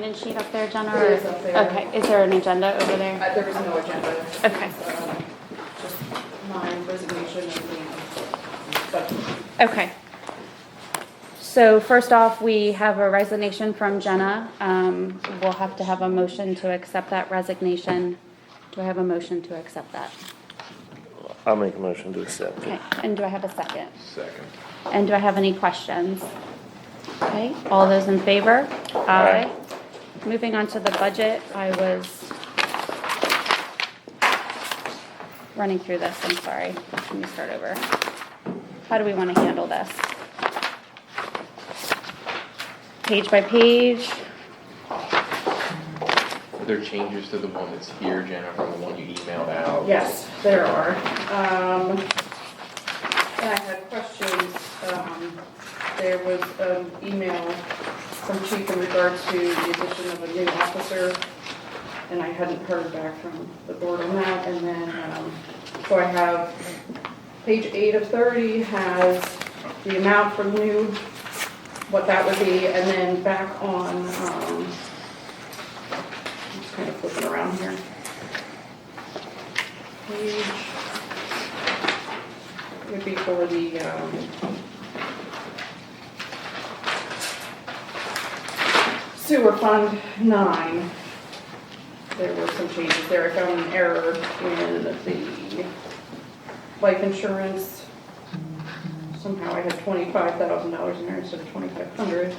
sign-in sheet up there, Jenna? It is up there. Okay, is there an agenda over there? There is no agenda. Okay. Just my resignation and the budget. Okay. So first off, we have a resignation from Jenna. We'll have to have a motion to accept that resignation. Do I have a motion to accept that? I'll make a motion to accept Okay, it. and do I have a second? Second. And do I have any questions? Okay, all those in favor? Aye. Moving on to the budget, I was running through this, I'm sorry. Let me start over. How do we want to handle this? Page by page? Are there changes to the one that's here, Jenna, from the one you emailed out? Yes, there are. And I had questions. There was an email from Chief in regards to the addition of a new officer, and I hadn't heard back from the board on that. And then, so I have page 8 of 30 has the amount for new, what that would be, and then back on, I'm just kind of flipping around here. Page would be for the, sewer fund 9. There were some changes there. I found an error in the life insurance. Somehow I had $25,000 in there instead of $2,500.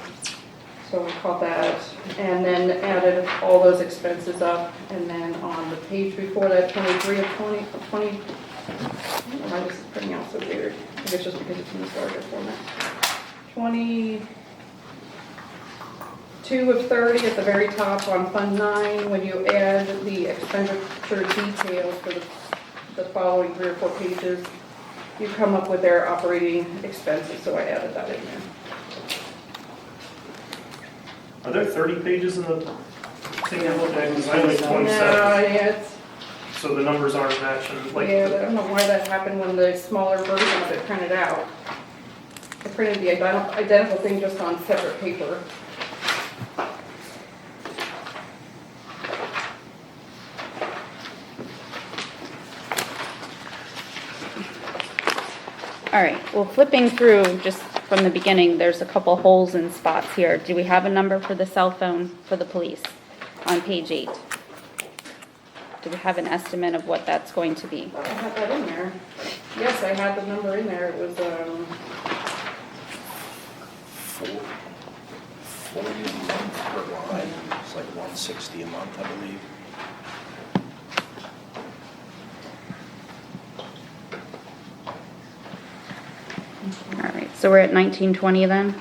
So I caught that and then added all those expenses up. And then on the page before that, 23 of 20, I don't know why this is printing out so weird. I think it's just because it's in the larger format. 22 of 30 at the very top on Fund 9, when you add the expenditure details for the following 3 or 4 pages, you come up with their operating expenses, so I added that in there. Are there 30 pages in the thing I looked at? Because I only No, 27. it's, So the numbers aren't matching. Like, yeah, I don't know why that happened when the smaller version of it printed out. I printed the identical thing just on separate paper. All right, well, flipping through just from the beginning, there's a couple holes and spots here. Do we have a number for the cell phone for the police on page 8? Do we have an estimate of what that's going to be? I had that in there. Yes, I had the number in there. It was, 40 a month per line, it's like 160 a month, I believe. All right, so we're at 1920 then?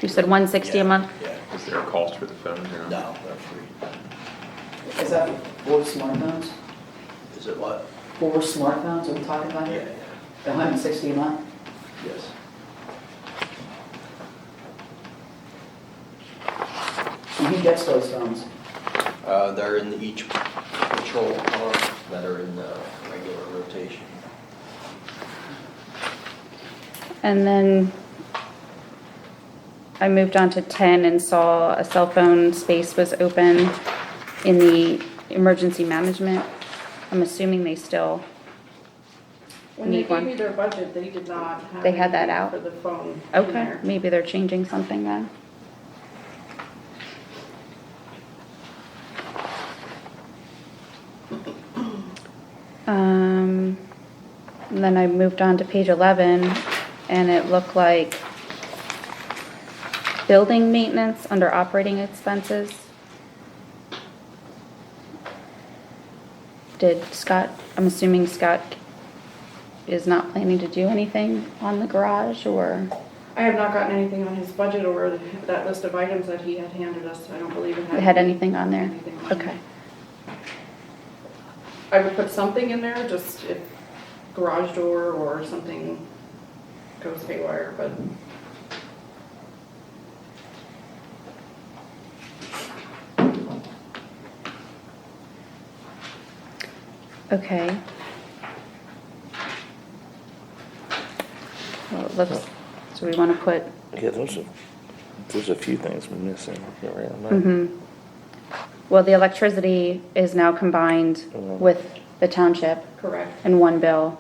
You said 160 a month? Yeah, Is there a cost for the phone here? no, they're free. Is that 4 smartphones? Is it what? 4 smartphones are we talking about Yeah, here? 160 a month? yes. And who gets those phones? They're in each patrol car that are in the regular rotation. And then I moved on to 10 and saw a cell phone space was open in the emergency management. I'm assuming they still, when they Need gave one. me their budget, they did not have. They had that anything out? For the phone in okay, there. maybe they're changing something then. And then I moved on to page 11 and it looked like building maintenance under operating expenses. Did Scott, I'm assuming Scott is not planning to do anything on the garage or? I have not gotten anything on his budget or that list of items that he had handed us. I don't believe it had. It had anything on there? anything on Okay. there. I would put something in there, just if garage door or something goes haywire, but. Okay. Well, it looks, so we want to put, Yeah, those are, There's a few things missing here right on that. Mm-hmm. Well, the electricity is now combined with the township Correct. in one bill.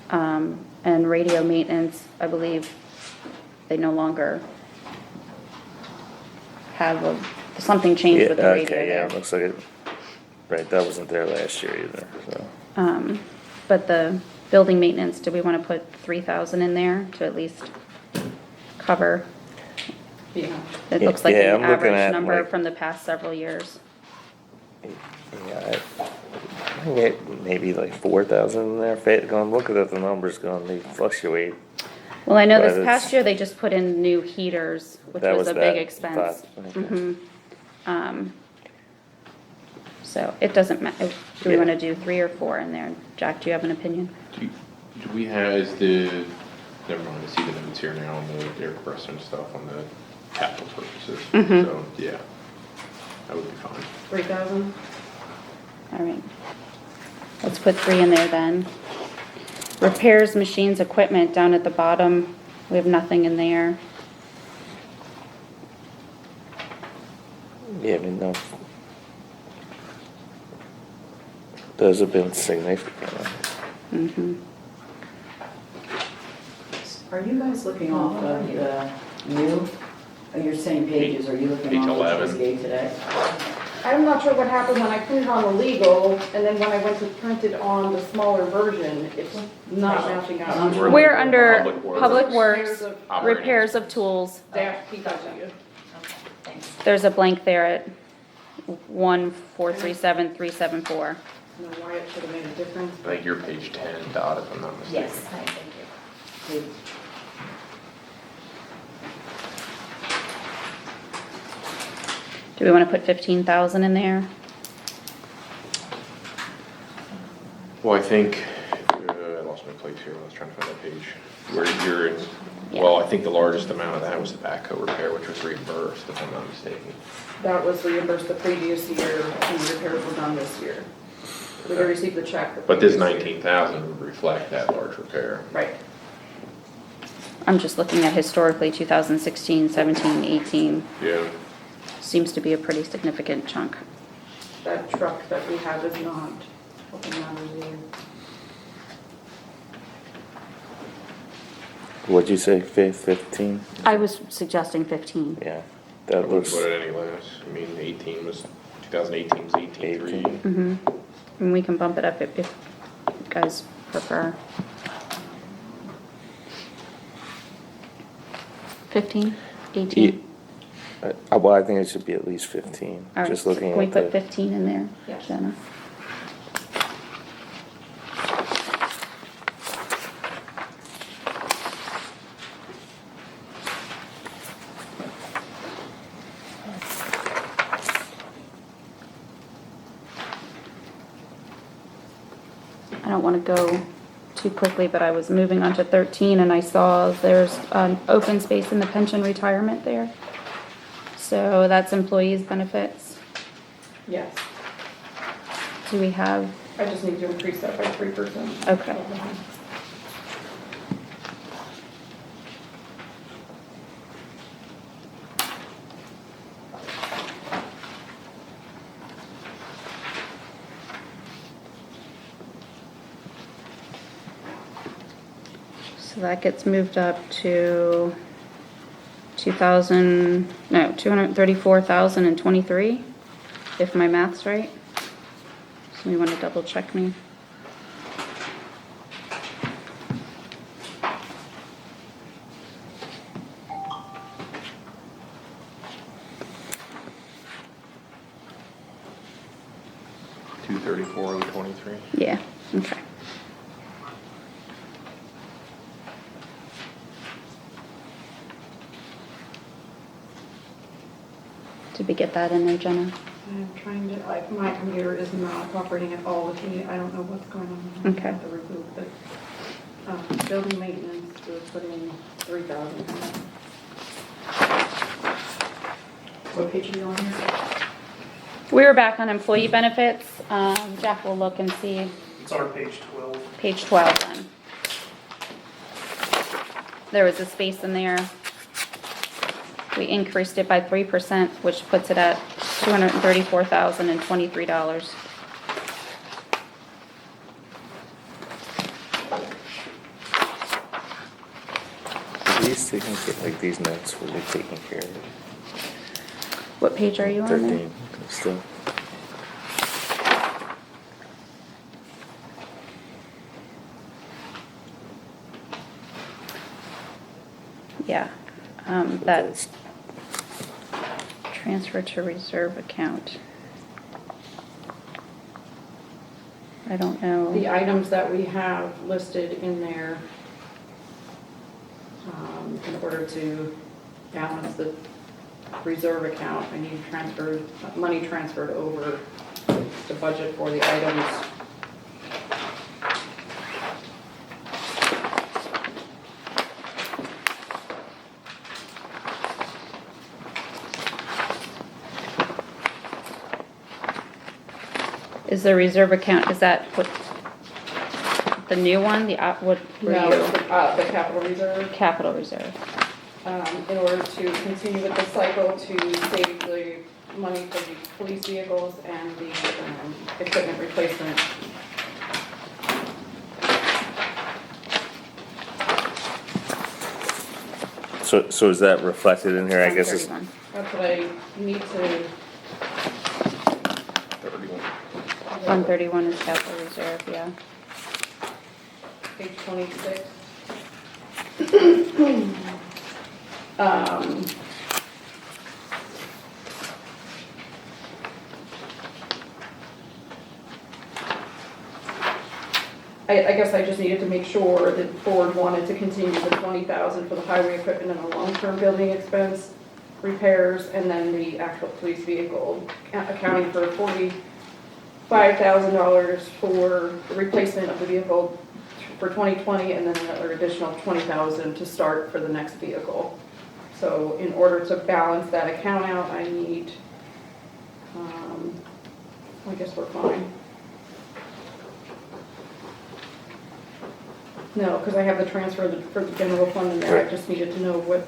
And radio maintenance, I believe, they no longer have something changed with the Yeah, radio okay, yeah, there. it looks like it, right, that wasn't there last year either, so. But the building maintenance, do we want to put 3,000 in there to at least cover? Yeah. It Yeah, looks like yeah, an I'm looking average at, number like- from the past several years. Yeah, I can get maybe like 4,000 in there, going, looking at the numbers going, they fluctuate. Well, I know But this it's- past year, they just put in new heaters, which That was a was big that, expense. but- Mhm. So it doesn't matter, do we Yeah. want to do 3 or 4 in there? Jack, do you have an opinion? Do we have, never mind, I see the notes here now on the air compressor and stuff on the capital purposes. Mhm. So, yeah, that would be fine. 3,000? All right. Let's put 3 in there then. Repairs, machines, equipment, down at the bottom, we have nothing in there. Yeah, I mean, no. Those have been significant. Mhm. Are you guys looking off of the new, you're saying pages, are you looking Page off of 11. this gate today? I'm not sure what happened when I printed on the legal, and then when I went to print it on the smaller version, it's not matching up. We're under Public Works. Public Repairs Works, of Operating repairs of tools. dash PW. There's a blank there at 1437374. I don't know why it should have made a difference. I think you're page 10, Dot, if I'm not mistaken. Thank you. Do we want to put 15,000 in there? Well, I think, I lost my place here, I was trying to find that page. Where you're in, Yeah. well, I think the largest amount of that was the backhoe repair, which was reimbursed, if I'm not mistaken. That was reimbursed the previous year, and the repairs were done this year. We received the check. the But this previous year. 19,000 would reflect that large repair. Right. I'm just looking at historically 2016, 17, 18. Yeah. Seems to be a pretty significant chunk. That truck that we have is not helping matters either. What'd you say, 15? I was suggesting 15. Yeah, I that wouldn't looks, put it any less. I mean, 2018 was 18.3. 18. Mm-hmm. And we can bump it up if you guys prefer. 15, 18? Well, I think it should be at least 15, All right, just looking can we at put the, 15 in there, Yes. Jenna? I don't want to go too quickly, but I was moving on to 13 and I saw there's an open space in the pension retirement there. So that's employees' benefits. Yes. Do we have, I just need to increase that by 3%. Okay. so that gets moved up to 234,023, if my math's right. So you want to double check me? $234,023. Yeah, okay. Did we get that in there, Jenna? I'm trying to, my computer is not operating at all with me. I don't know what's going on. Okay. I have to reboot, but, building maintenance, we're putting 3,000. What page are you on here? We were back on employee benefits. Jack will look and see It's on page 12. page 12 then. There was a space in there. We increased it by 3%, which puts it at $234,023. These taken care, like these notes, were they taken care of? What page are you on there? 13, still. Yeah, that's transfer to reserve account. I don't know. The items that we have listed in there, in order to balance the reserve account, I need money transferred over the budget for the items. Is the reserve account, is that what, the new one, what were No, you? the capital reserve. Capital reserve. In order to continue with the cycle to save the money for the police vehicles and the equipment replacement. So is that reflected in here, I guess it's, 131. That's what I need to. 131 is capital reserve, yeah. Page 26. I guess I just needed to make sure that the board wanted to continue the 20,000 for the highway equipment and the long-term building expense repairs, and then the actual police vehicle, accounting for $45,000 for the replacement of the vehicle for 2020, and then another additional 20,000 to start for the next vehicle. So in order to balance that account out, I need, I guess we're fine. No, because I have the transfer for the general fund in there, I just needed to know what.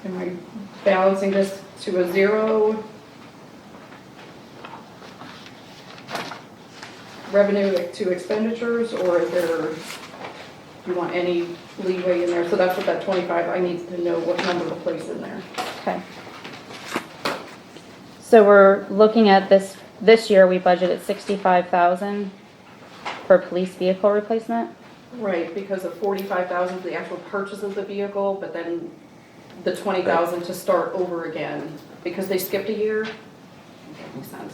Am I balancing this to a zero? Revenue to expenditures, or is there, do you want any leeway in there? So that's what that 25, I need to know what number to place in there. Okay. So we're looking at this year, we budgeted 65,000 for police vehicle replacement. Right, because of 45,000 for the actual purchase of the vehicle, but then the 20,000 to start over again, because they skipped a year. That makes sense.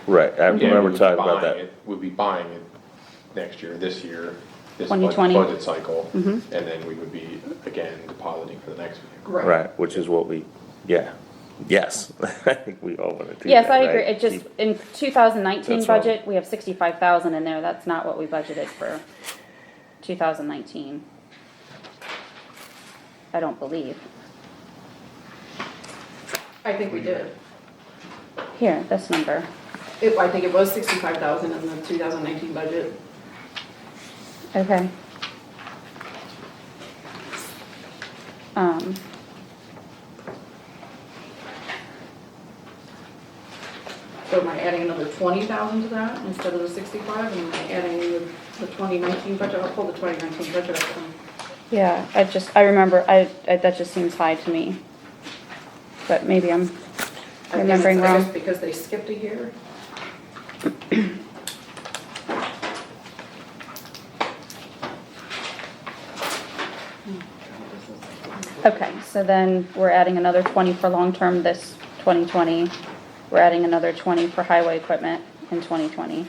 right, I Yeah, remember we'd talking be about buying that. it- We'd be buying it next year, this year, this 2020. budget cycle, Mhm. and then we would be, again, depositing for the next vehicle. Right, which is what we, yeah, yes, I think we all wanna do that, Yes, I agree. right? It just, in 2019 That's all. budget, we have 65,000 in there. That's not what we budgeted for 2019. I don't believe. I think we did. Here, this number. I think it was 65,000 in the 2019 budget. Okay. So am I adding another 20,000 to that instead of the 65? And am I adding the 2019 budget? I'll pull the 2019 budget up. Yeah, I remember, that just seems high to me. But maybe I'm remembering I guess wrong. because they skipped a year. Okay, so then we're adding another 20 for long-term this 2020. We're adding another 20 for highway equipment in 2020.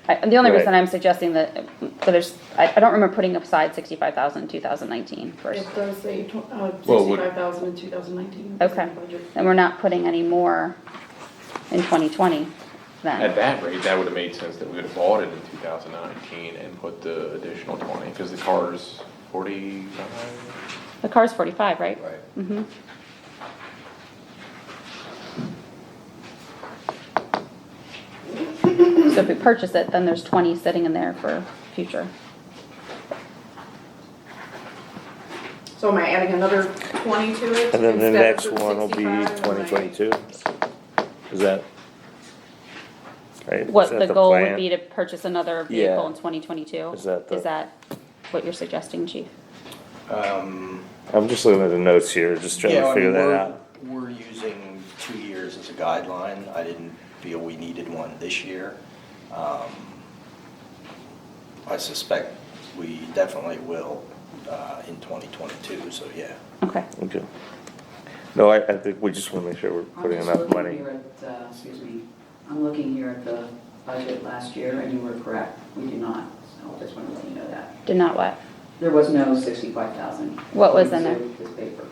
The only Right. reason I'm suggesting that, I don't remember putting aside 65,000 in 2019 first. It does say Well, would- 65,000 in 2019. Okay, and we're not putting any more in 2020 At then. that rate, that would've made sense that we would've bought it in 2019 and put the additional 20, because the car's 45. The car's 45, right? Right. Mm-hmm. So if we purchase it, then there's 20 sitting in there for future. So am I adding another 20 to it? And then the instead of next the one will be 65? 2022? Is that? Right? What Is that the goal would plan? be to purchase another vehicle Yeah. in 2022? Is that the- Is that what you're suggesting, chief? I'm just looking at the notes here, just trying Yeah, to I figure mean, that out. we're using 2 years as a guideline. I didn't feel we needed one this year. I suspect we definitely will in 2022, so yeah. Okay. Okay. No, I think we just wanna make sure we're I'm putting just enough looking money. here at, excuse me, I'm looking here at the budget last year, and you were correct, we do not, so I just want to let you know that. Did not what? There was no 65,000. What was in there? This paper,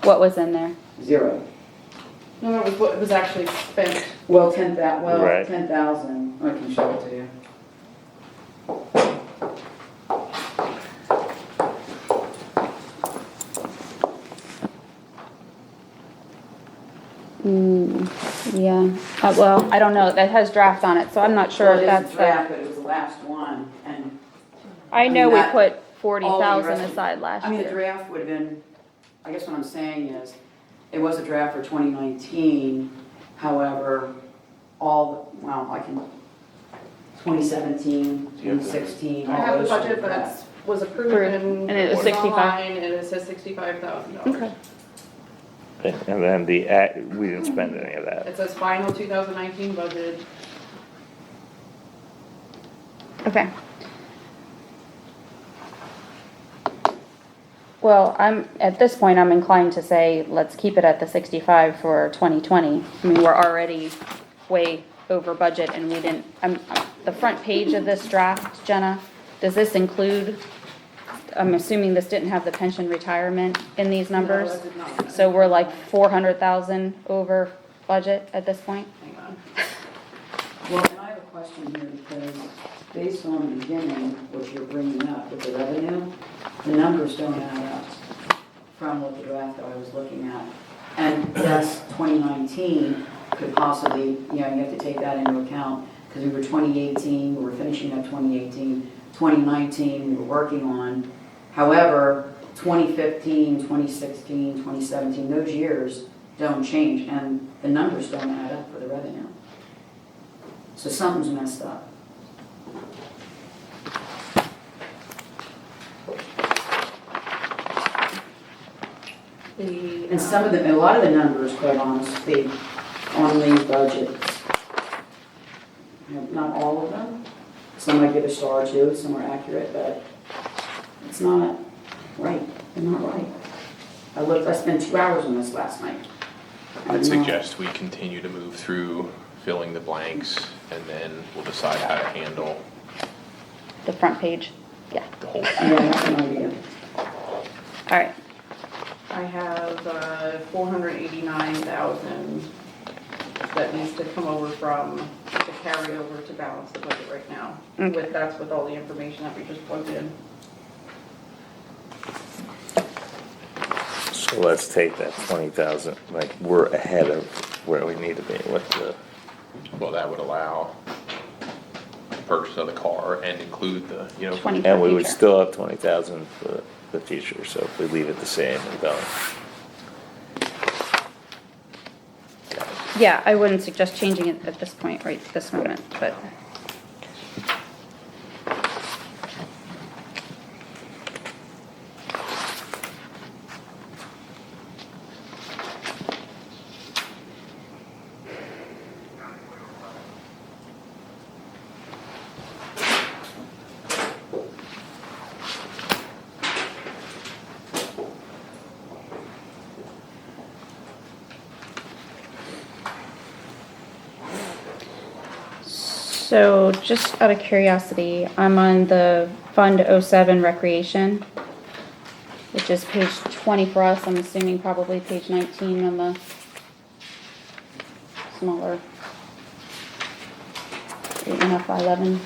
What was in there? 0. No, it was what was actually spent. Well, 10,000, Right. 10,000, I can show it to you. Yeah, well, I don't know, that has draft on it, so I'm not sure Well, if it is that's a draft, the. but it was the last one, and I know we that- put all the 40,000 rest of- aside last I mean, the year. draft would have been, I guess what I'm saying is, it was a draft for 2019, however, I can, 2017, 2016, I all have the those. budget were that drafts. was approved Approved, and and it was was 65. online, and it says $65,000. Okay. And then we didn't spend any of that. It says final 2019 budget. Okay. Well, at this point, I'm inclined to say, let's keep it at the 65 for 2020. I mean, we're already way over budget and we didn't, the front page of this draft, Jenna, does this include, I'm assuming this didn't have the pension retirement in these numbers? No, it did not. So we're like 400,000 over budget at this point? Hang on. Well, and I have a question here, because based on the beginning, what you're bringing up with the revenue, the numbers don't add up from what the draft that I was looking at. And yes, 2019 could possibly, you have to take that into account, because we were 2018, we were finishing up 2018, 2019, we were working on. However, 2015, 2016, 2017, those years don't change, and the numbers don't add up for the revenue. So something's messed up. And some of a lot of the numbers, quite honestly, on the budgets, not all of them. Some I give a star to, some are accurate, but it's not right. They're not right. I spent 2 hours on this last night. I'd suggest we continue to move through filling the blanks, and then we'll decide how to handle The front page? Yeah. the whole Yeah, thing. that's an idea. All right. I have 489,000 that needs to come over from the carryover to balance the budget right now. Okay. That's with all the information that we just plugged in. So let's take that 20,000, like, we're ahead of where we need to be with the, Well, that would allow the purchase of the car and include the, 20 and we for would future. still have 20,000 for the future, so if we leave it the same and don't. Yeah, I wouldn't suggest changing it at this point, right this moment, but. So just out of curiosity, I'm on the Fund 07 Recreation, which is page 20 for us. I'm assuming probably page 19 on the smaller 8.5 by 11. you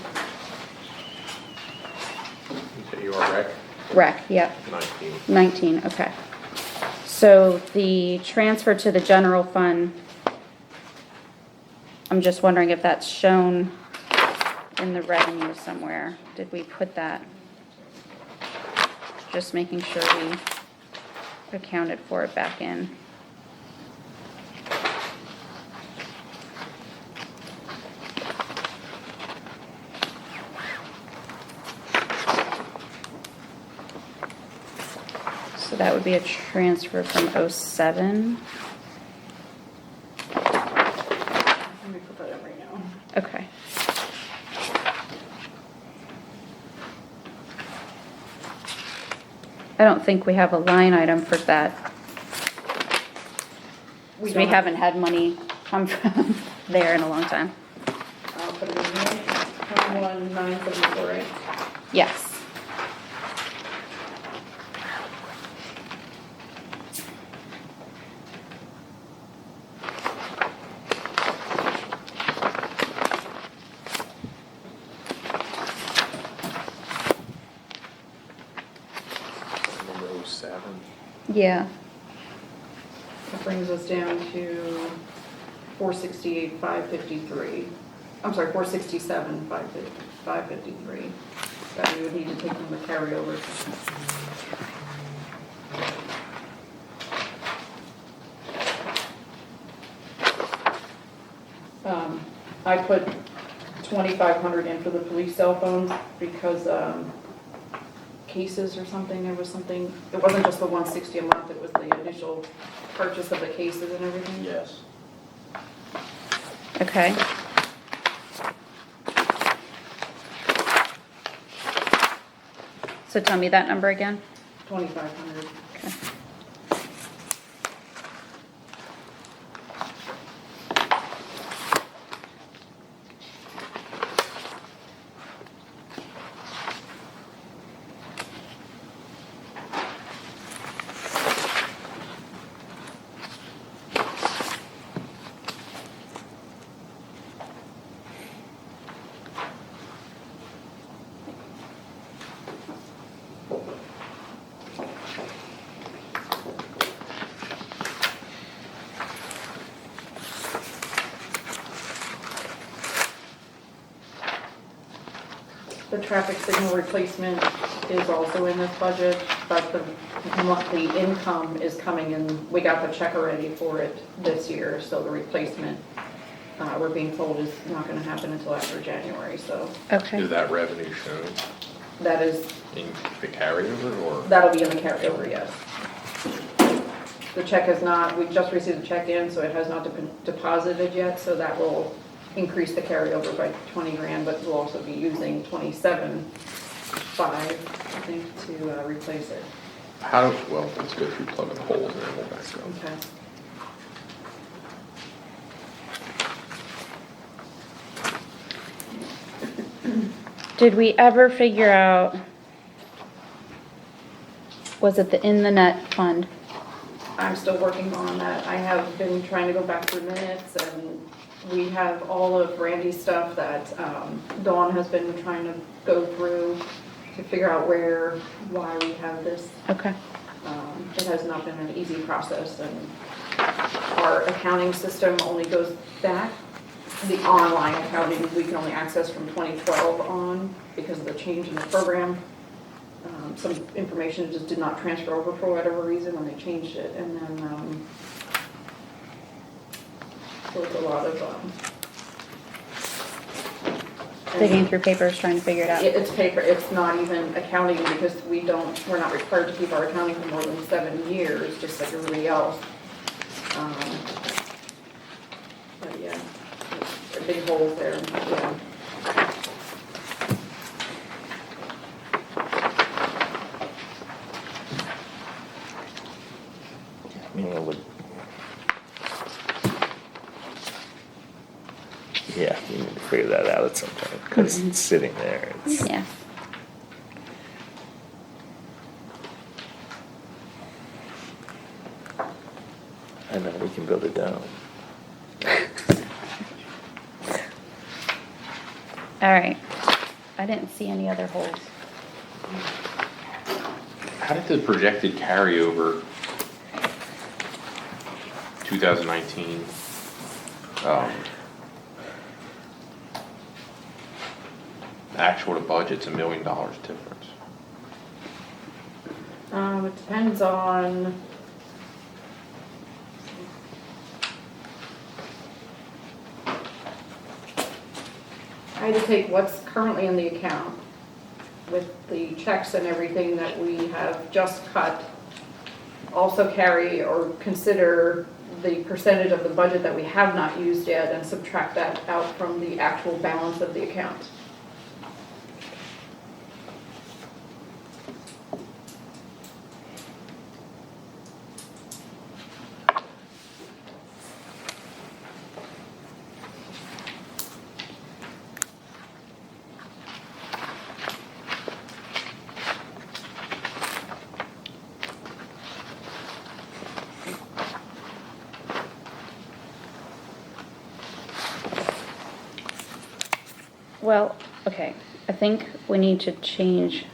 say you are rec, Rec, yep. 19. 19, okay. So the transfer to the general fund, I'm just wondering if that's shown in the revenue somewhere. Did we put that? Just making sure we accounted for it back in. So that would be a transfer from '07. Let me put that in right now. Okay. I don't think we have a line item for that. We So we don't- haven't had money come from there in a long time. I'll put it in here, 21,974, right? Yes. Number 07. Yeah. That brings us down to 468,553. I'm sorry, 467,553. That we would need to take from the carryover. I put 2,500 in for the police cell phone because, cases or something, there was something, it wasn't just the 160 a month, it was the initial purchase of the cases and everything. Yes. Okay. So tell me that number again. 2,500. Okay. The traffic signal replacement is also in this budget, but the monthly income is coming in, we got the check already for it this year, so the replacement, we're being told is not gonna happen until after January, so Okay. Is that revenue shown that is, in the carryover or? that'll be in the carryover, yes. The check has not, we just received a check in, so it has not been deposited yet, so that will increase the carryover by 20 grand, but we'll also be using 27.5, I think, to replace it. Well, let's go through plugging the holes and then we'll back up. Okay. Did we ever figure out, was it the in the net fund? I'm still working on that. I have been trying to go back through minutes, and we have all of Randy's stuff that Dawn has been trying to go through to figure out why we have this. Okay. It has not been an easy process, and our accounting system only goes back. The online accounting, we can only access from 2012 on because of the change in the program. Some information just did not transfer over for whatever reason when they changed it, and then so it's a lot of Digging through papers, trying to figure it out. It's paper, it's not even accounting because we're not required to keep our accounting for more than 7 years, just like everybody else. But yeah, there are big holes there, yeah. I mean, it would. Yeah, you need to figure that out at some point, because it's sitting there. It's, Yeah. I know, we can build it down. All right. I didn't see any other holes. How did the projected carryover 2019, actual to budget's $1 million difference. It depends on. I had to take what's currently in the account with the checks and everything that we have just cut. Also carry or consider the percentage of the budget that we have not used yet and subtract that out from the actual balance of the account. Well, okay, I think we need to change.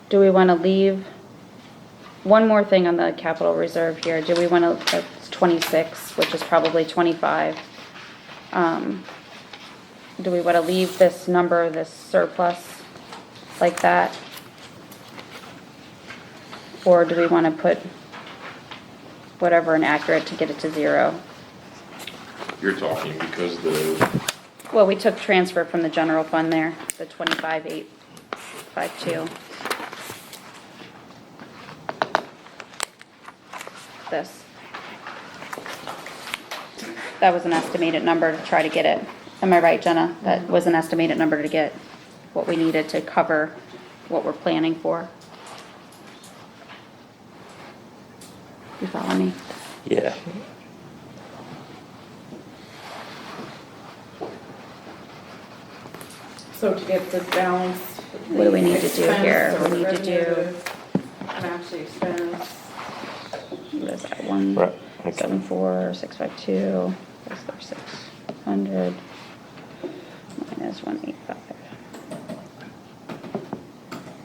Do we want to leave one more thing on the capital reserve here? Do we want to, it's 26, which is probably 25. Do we want to leave this number, this surplus, like that? Or do we want to put whatever inaccurate to get it to 0? You're talking because Well, we took transfer from the general fund there, the 25,852. This. That was an estimated number to try to get it. Am I right, Jenna? That was an estimated number to get what we needed to cover what we're planning for. You follow me? Yeah. So to get the balance. What do we need to do expense here? or We need to do- revenue match the expense. What is that, Right, okay. 174,652, plus 600, minus 185.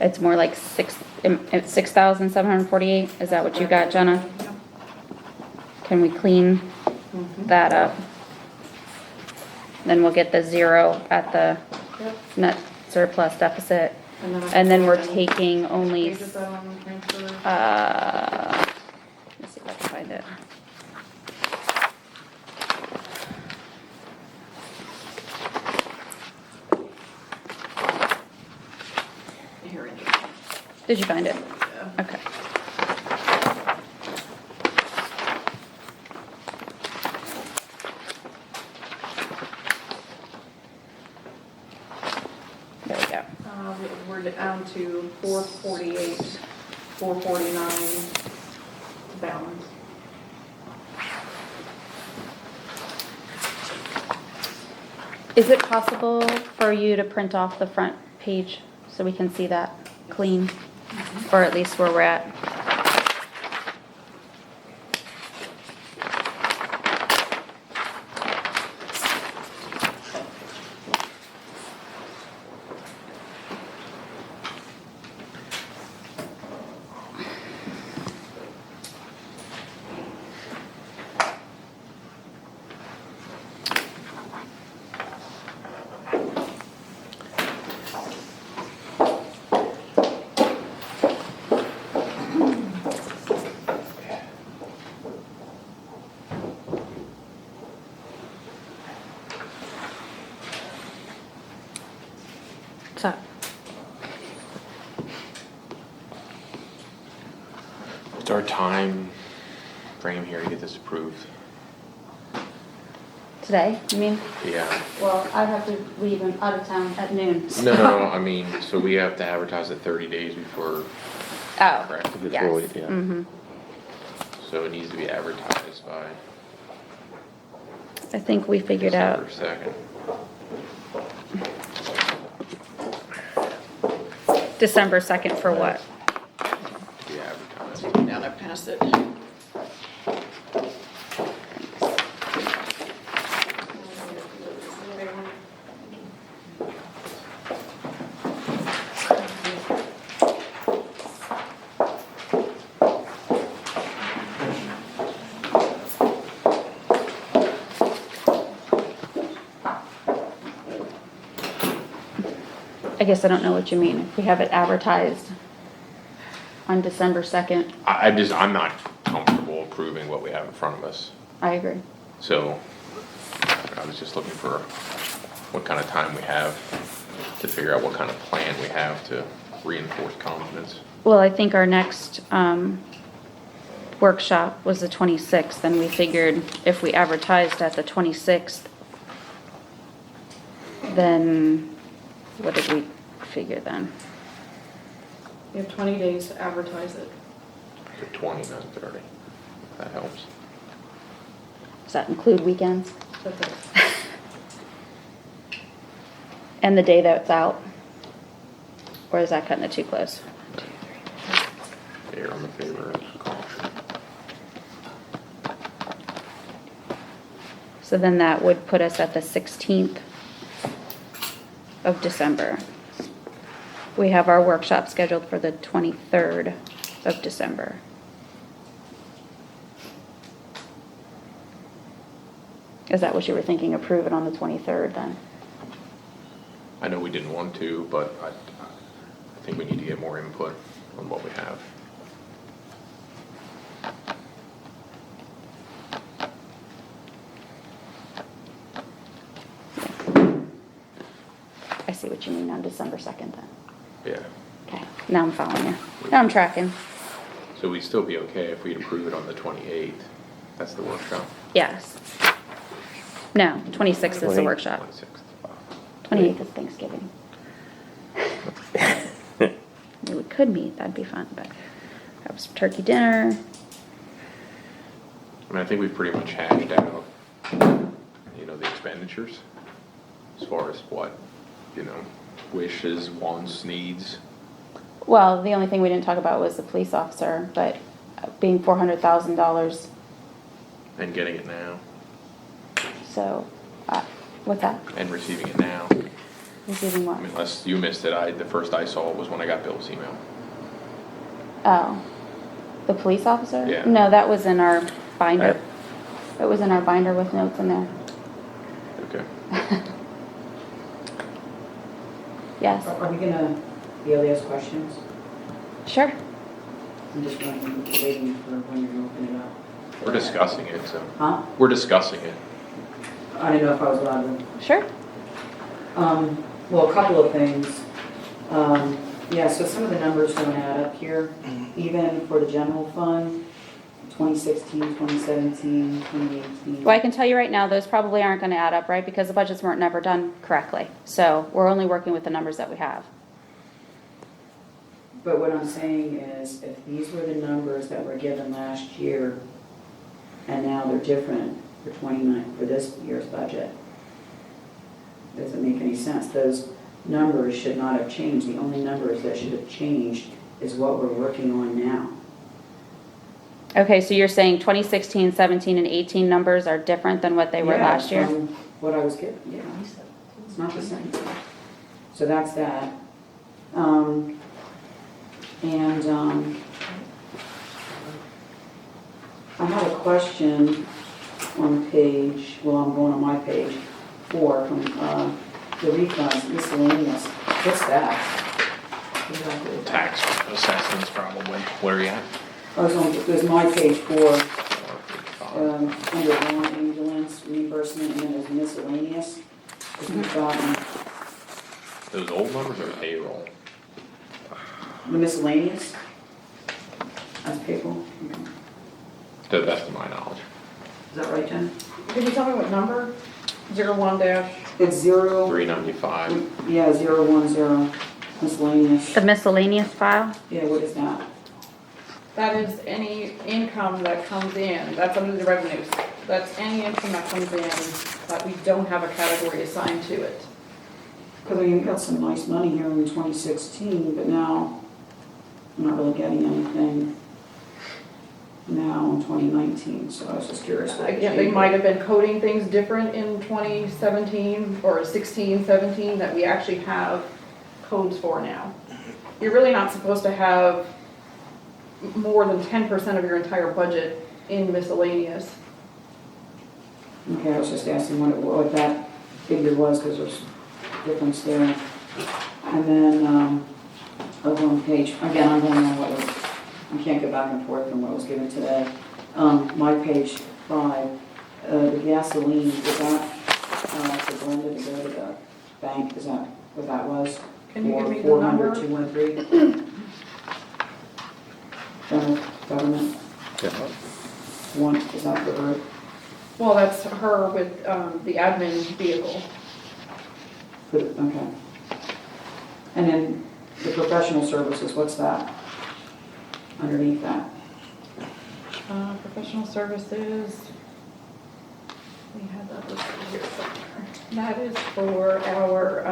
It's more like 6,748, is that what you got, Jenna? Can we clean that up? Then we'll get the 0 at the Yep. net surplus deficit, And I and then we're can- taking only, Page is that on the transfer? let's see if I can find it. Here it is. Did you find it? Yeah. Okay. There we go. We're down to 448, 449 balance. Is it possible for you to print off the front page so we can see that clean? Or at least where we're at? What's up? What's our time frame here to get this approved? Today, you mean? Yeah. Well, I have to leave out of town at noon. No, I mean, so we have to advertise it 30 days before, Oh, correct? yes. Before we- yeah. Mm-hmm. So it needs to be advertised by I think we figured out. December 2nd. December 2nd for what? To be advertised. Now that I passed it. I guess I don't know what you mean. If we have it advertised on December 2nd, I'm not comfortable approving what we have in front of us. I agree. So I was just looking for what kind of time we have to figure out what kind of plan we have to reinforce confidence. Well, I think our next workshop was the 26th, and we figured if we advertised at the 26th, then what did we figure then? You have 20 days to advertise it. So 20, not 30. That helps. Does that include weekends? That's it. And the day that it's out? Or is that cutting it too close? Err on the favor of caution. So then that would put us at the 16th of December. We have our workshop scheduled for the 23rd of December. Is that what you were thinking, approve it on the 23rd then? I know we didn't want to, but I think we need to get more input on what we have. I see what you mean on December 2nd then. Yeah. Okay, now I'm following you. Now I'm tracking. So we'd still be okay if we'd approve it on the 28th. That's the workshop. Yes. No, 26th is the workshop. 26th. 28th is Thanksgiving. We could meet, that'd be fun, but have some turkey dinner. I mean, I think we've pretty much hashed out, the expenditures as far as what, wishes, wants, needs. Well, the only thing we didn't talk about was the police officer, but being $400,000, And getting it now, so, what's that? and receiving it now. Receiving what? I mean, unless you missed it, the first I saw was when I got Bill's email. Oh, the police officer? Yeah. No, that was in our binder. It was in our binder with notes in there. Okay. Yes, Are we gonna be able to ask questions? sure. I'm just waiting for when you're gonna open it up. We're discussing it, so. Huh? We're discussing it. I didn't know if I was allowed to. Sure. Well, a couple of things. Yeah, so some of the numbers don't add up here, even for the general fund, 2016, 2017, 2018. Well, I can tell you right now, those probably aren't gonna add up, right? Because the budgets weren't never done correctly. So we're only working with the numbers that we have. But what I'm saying is, if these were the numbers that were given last year, and now they're different for this year's budget, doesn't make any sense. Those numbers should not have changed. The only numbers that should have changed is what we're working on now. Okay, so you're saying 2016, 17, and 18 numbers are different than what they were Yeah, last year? from what I was given, yeah. It's not the same. So that's that. I have a question on page, well, I'm going on my page 4 from the refunds, miscellaneous. What's that? Exactly. Tax assessments probably. Where are you at? It was my page 4, under lawn ambulance reimbursement, and then there's miscellaneous. We've gotten Those old numbers are payroll. the miscellaneous. That's payroll. Okay. To the best of my knowledge. Is that right, Jen? Can you tell me what number? 01 dash? It's 0. 395. Yeah, 010 miscellaneous. The miscellaneous file? Yeah, what is that? That is any income that comes in, that's under the revenues. That's any income that comes in that we don't have a category assigned to it. Because we got some nice money here in 2016, but now I'm not really getting anything now in 2019, so I was just curious. what Again, they might have been coding things different in 2017 or 16, 17 that we actually have codes for now. You're really not supposed to have more than 10% of your entire budget in miscellaneous. Okay, I was just asking what that figure was, because there's difference there. And then, over on page, again, I'm going on what was, I can't go back and forth from what was given today. My page 5, the gasoline, is that, for Glenda to go to the bank, is that what that was? Can you give me the For number? 400-213? General government, one, is that for her? Well, that's her with the admin vehicle. Okay. And then the professional services, what's that? Underneath that? Professional services. We had that listed here somewhere. That is for our,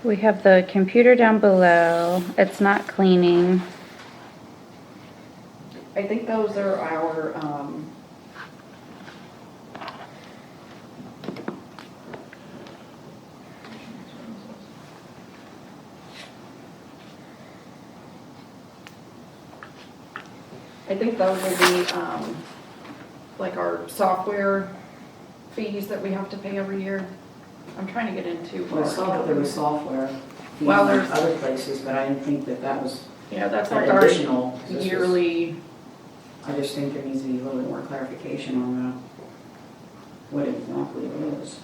We have the computer down below. It's not cleaning. I think those are our, I think those will be, like our software fees that we have to pay every year. I'm trying to get into. Well, I saw that there was software fees Well, in there's- other places, but I didn't think that that was Yeah, that's an like our additional. 'Cause this was- yearly, I just think there needs to be a little bit more clarification on what exactly it is.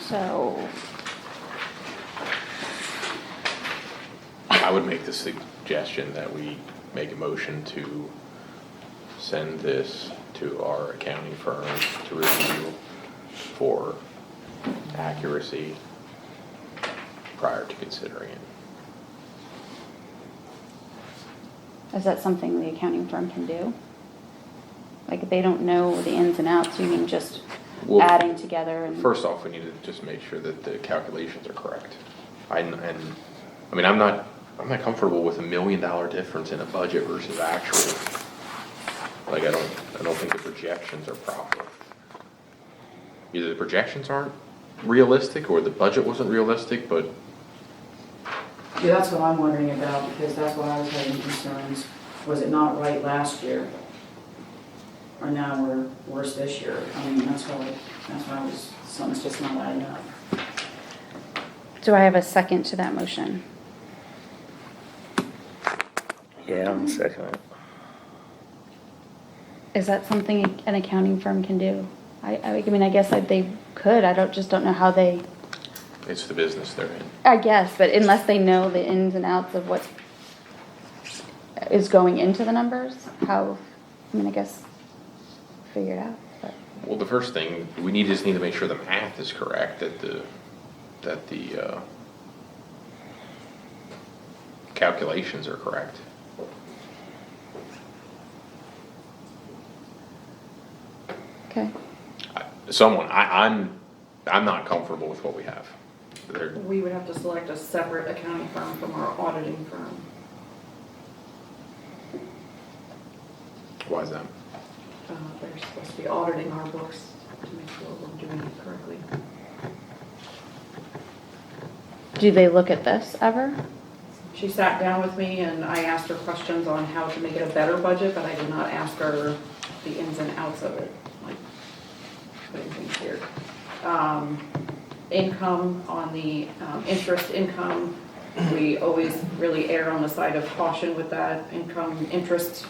So, I would make the suggestion that we make a motion to send this to our accounting firm to review for accuracy prior to considering it. is that something the accounting firm can do? Like, if they don't know the ins and outs, you mean just Well, adding together and? First off, we need to just make sure that the calculations are correct. I mean, I'm not comfortable with $1 million difference in a budget versus actual. Like, I don't think the projections are proper. Either the projections aren't realistic or the budget wasn't realistic, but Yeah, that's what I'm wondering about, because that's why I was having concerns. Was it not right last year? Or now we're worse this year? I mean, that's why I was, something's just not adding up. Do I have a second to that motion? Yeah, I'm second it. Is that something an accounting firm can do? I mean, I guess they could, just don't know how they, it's the business they're in. I guess, but unless they know the ins and outs of what is going into the numbers, how, I mean, I guess, figure it out, but. Well, the first thing, we just need to make sure the math is correct, that the calculations are correct. Okay. I'm not comfortable with what we have. We would have to select a separate accounting firm from our auditing firm. Why is that? They're supposed to be auditing our books to make sure we're doing it correctly. Do they look at this ever? She sat down with me and I asked her questions on how to make it a better budget, but I did not ask her the ins and outs of it, like putting things here. Income on the interest income, we always really err on the side of caution with that. Interest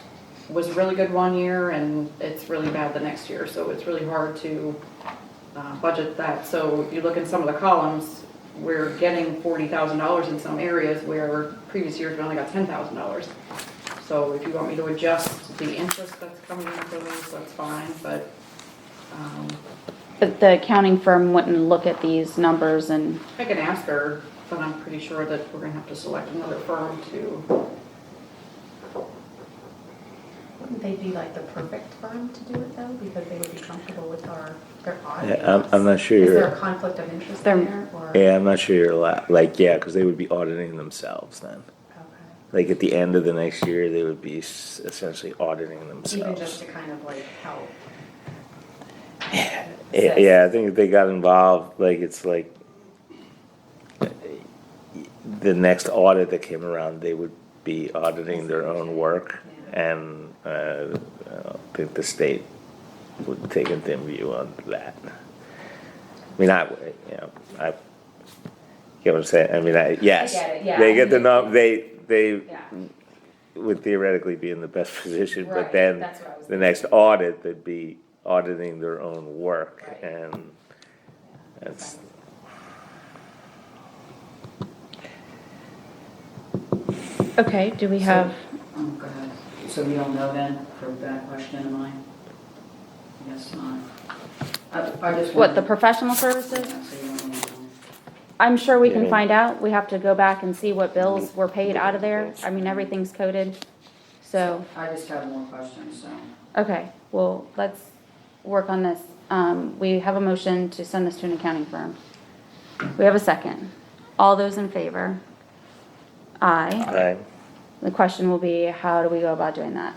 was really good one year and it's really bad the next year, so it's really hard to budget that. So if you look at some of the columns, we're getting $40,000 in some areas where previous years we only got $10,000. So if you want me to adjust the interest that's coming in for those, that's fine, but But the accounting firm wouldn't look at these numbers and, I can ask her, but I'm pretty sure that we're gonna have to select another firm to. Wouldn't they be like the perfect firm to do it though, because they would be comfortable with their audit? Yeah, I'm not sure Is you're. there a conflict of interest They're- there, or? Yeah, I'm not sure you're allowed, like, yeah, because they would be auditing themselves then. Okay. Like, at the end of the next year, they would be essentially auditing Even themselves. just to kind of like help. Yeah, I think if they got involved, like, it's like, the next audit that came around, they would be auditing their own work, and, I don't think the state would take a dim view on that. I mean, I get what I'm saying, I mean, yes. I get it, yeah. They get the they Yeah. would theoretically be in the best position, but Right, then that's what I was the next audit, they'd be auditing their own work, Right. and that's, okay, do we have, Go ahead. So we don't know then, for that question of mine? Yes, not. I just. what, the wanted- professional services? Yeah, so you don't know. I'm sure we can Yeah. find out. We have to go back and see what bills were paid out of there. I mean, everything's coded. So, I just have more questions, so. okay, well, let's work on this. We have a motion to send this to an accounting firm. We have a second. All those in favor? Aye. right, The question will be, how do we go about doing that?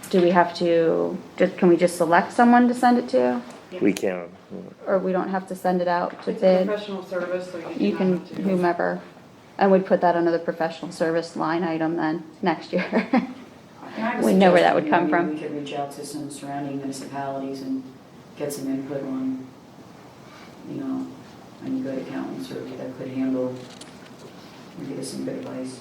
Do we have to, can we just select someone to send it to? we can, Or we don't have to send it out to It's a bid? professional service, so You do can, not have to. whomever. And we'd put that under the professional service line item then, next year. And I have a We know where that would suggestion, come maybe from. We could reach out to some surrounding municipalities and get some input on, you know, any good accountants or that could handle, and give us some good advice.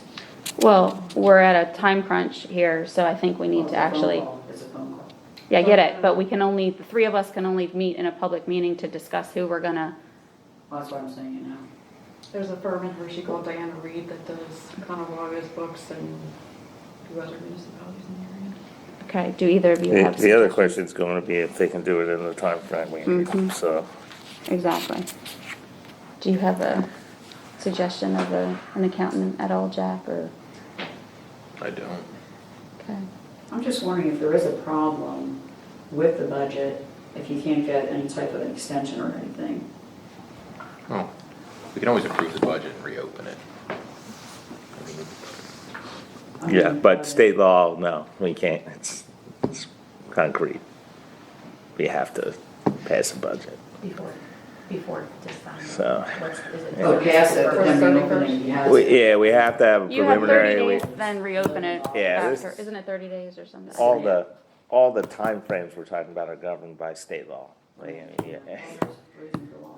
Well, we're at a time crunch here, so I think we need Well, to it's a phone actually, call. It's a phone call. yeah, I get it, but we can only, the three of us can only meet in a public meeting to discuss who we're gonna, Well, that's what I'm saying, you know. There's a firm in Hershey called Diana Reed that does Conowaga's books and two other municipalities in the area. okay, do either of you the, have? the other suggestions? question's gonna be if they can do it in the time frame we need, Mhm. so. Exactly. Do you have a suggestion of an accountant at all, Jack, or, I don't. okay? I'm just wondering if there is a problem with the budget, if you can't get any type of an extension or anything. Oh, we can always approve the budget and reopen it. I mean, I Yeah, mean, but state law, no, we can't, it's concrete. We have to pass a budget, Before December. so. Is it? Oh, pass it, but then First, reopening, you have to. Yeah, we have to have a You have 30 preliminary, days, then reopen it Yeah, this- after, isn't it 30 days or something? all the timeframes we're talking about are governed by state law. Like, I mean, yeah,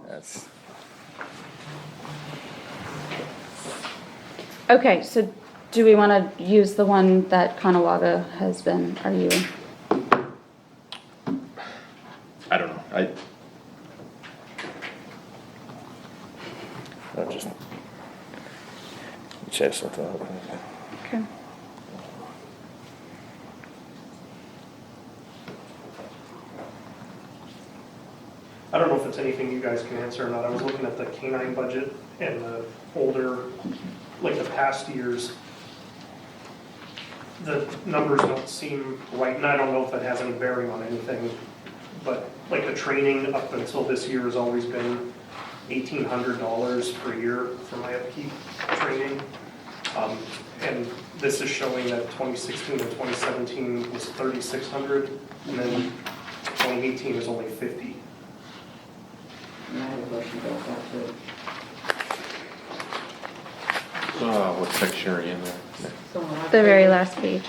that's, Okay, so do we want to use the one that Conawaga has been, are you, I don't know, I'll just check something out. okay. I don't know if it's anything you guys can answer or not. I was looking at the K-9 budget and the older, like the past years. the numbers don't seem right, and I don't know if it has any bearing on anything, but like the training up until this year has always been $1,800 per year for my upkeep training. And this is showing that 2016 and 2017 was 3,600, and then 2018 is only 50. And I have a question about that too. What section are you in there? So on that The very page- last page.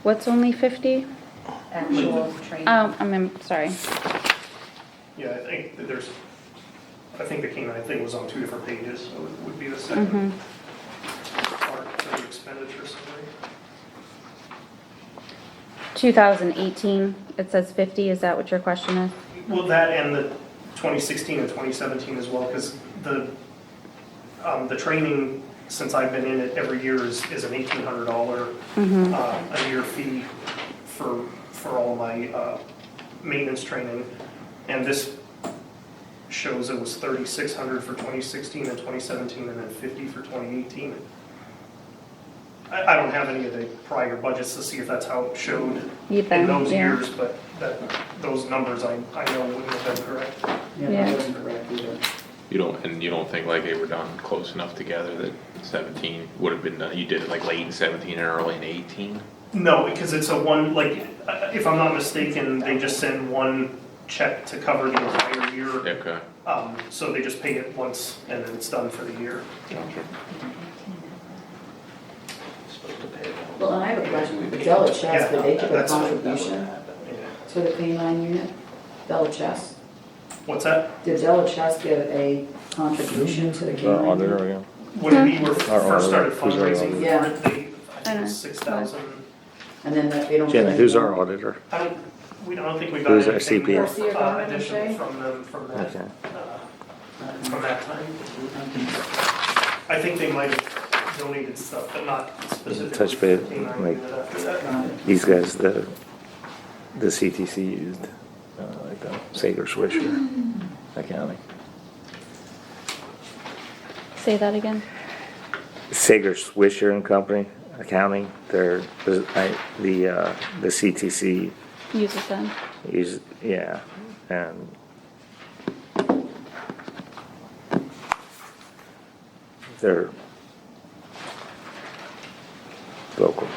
What's only 50? Actual training. Oh, sorry. Yeah, I think the canine thing was on 2 different pages, so it would be the second part of the expenditure summary. 2018, it says 50, is that what your question is? Well, that and the 2016 and 2017 as well, because the training, since I've been in it every year, is an $1,800 a year fee for all my maintenance training. And this shows it was 3,600 for 2016 and 2017, and then 50 for 2018. I don't have any of the prior budgets to see if that's how it showed in those years, but those numbers I know wouldn't have been correct. Yeah, Yeah. that wasn't correct either. You don't think like they were done close enough together that 17 would have been done, you did it like late in 17 and early in 18? No, because it's a one, like, if I'm not mistaken, they just send one check to cover the entire year. Okay. So they just pay it once and then it's done for the year. Supposed to pay it out. Well, and I have a question. Della Chess, did they give a that's- contribution to the canine unit? Della Chess? What's that? Did Della Chess give a contribution to the Our canine auditor unit? again. When we were first started Who's our fundraising auditor? for Yeah. it, I think it was 6,000. And then that they don't. Jenna, give who's any our more? auditor? I don't think we got Who's our anything CPA? more Garcia Garment, additional okay. from them from that, Okay. from that time. I think they might have donated stuff, but not specifically. Touch for the base, canine like- unit after that. These guys, the CTC used, like the Sager Swisher accounting. Say that again? Sager Swisher and Company accounting, they're, the CTC Uses them. use, yeah, and they're local.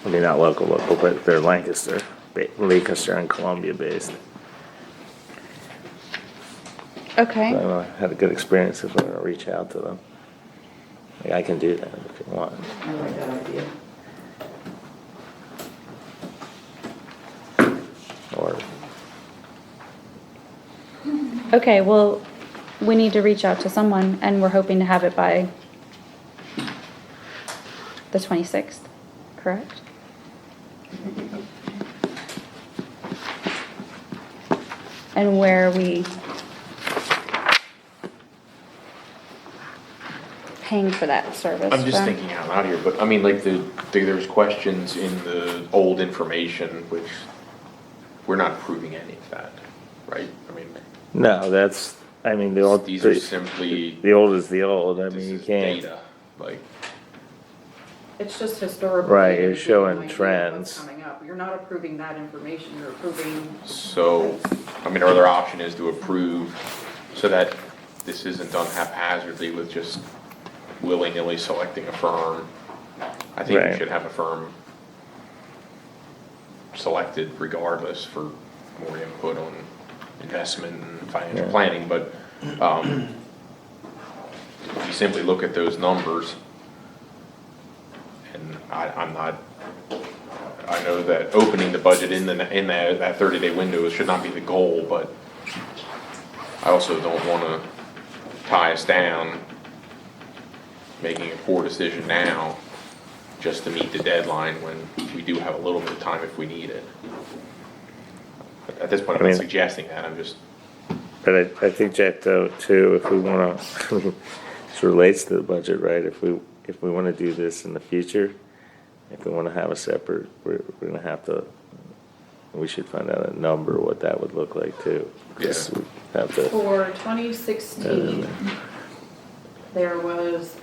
I mean, not local, but they're Lancaster and Columbia based. Okay. So I had a good experience if I want to reach out to them. Like, I can do that if you want. I like that idea. Or, Okay, well, we need to reach out to someone, and we're hoping to have it by the 26th, correct? And where are we paying for that service I'm just from? thinking out loud here, but I mean, like there's questions in the old information, which we're not proving any of that, right? I mean, no, that's, I mean, the old. these are simply, The old is the old, I this mean, you is can't. data, like, It's just historical. Right, data you're to give showing you an idea of trends. what's coming up. You're not approving that information, you're approving. so, I mean, our other option is to approve so that this isn't done haphazardly with just willy-nilly selecting a firm. I think we Right. should have a firm selected regardless for more input on investment and financial Yeah. planning, but, if you simply look at those numbers, and I'm not, I know that opening the budget in that 30-day window should not be the goal, but I also don't wanna tie us down making a poor decision now just to meet the deadline when we do have a little bit of time if we need it. At this point, I'm I not mean- suggesting that, I'm just, But I think, Jack, though, too, if we wanna, this relates to the budget, right? If we wanna do this in the future, if we wanna have a separate, we're gonna have to We should find out a number, what that would look like too. 'Cause we have to, For 2016, there was,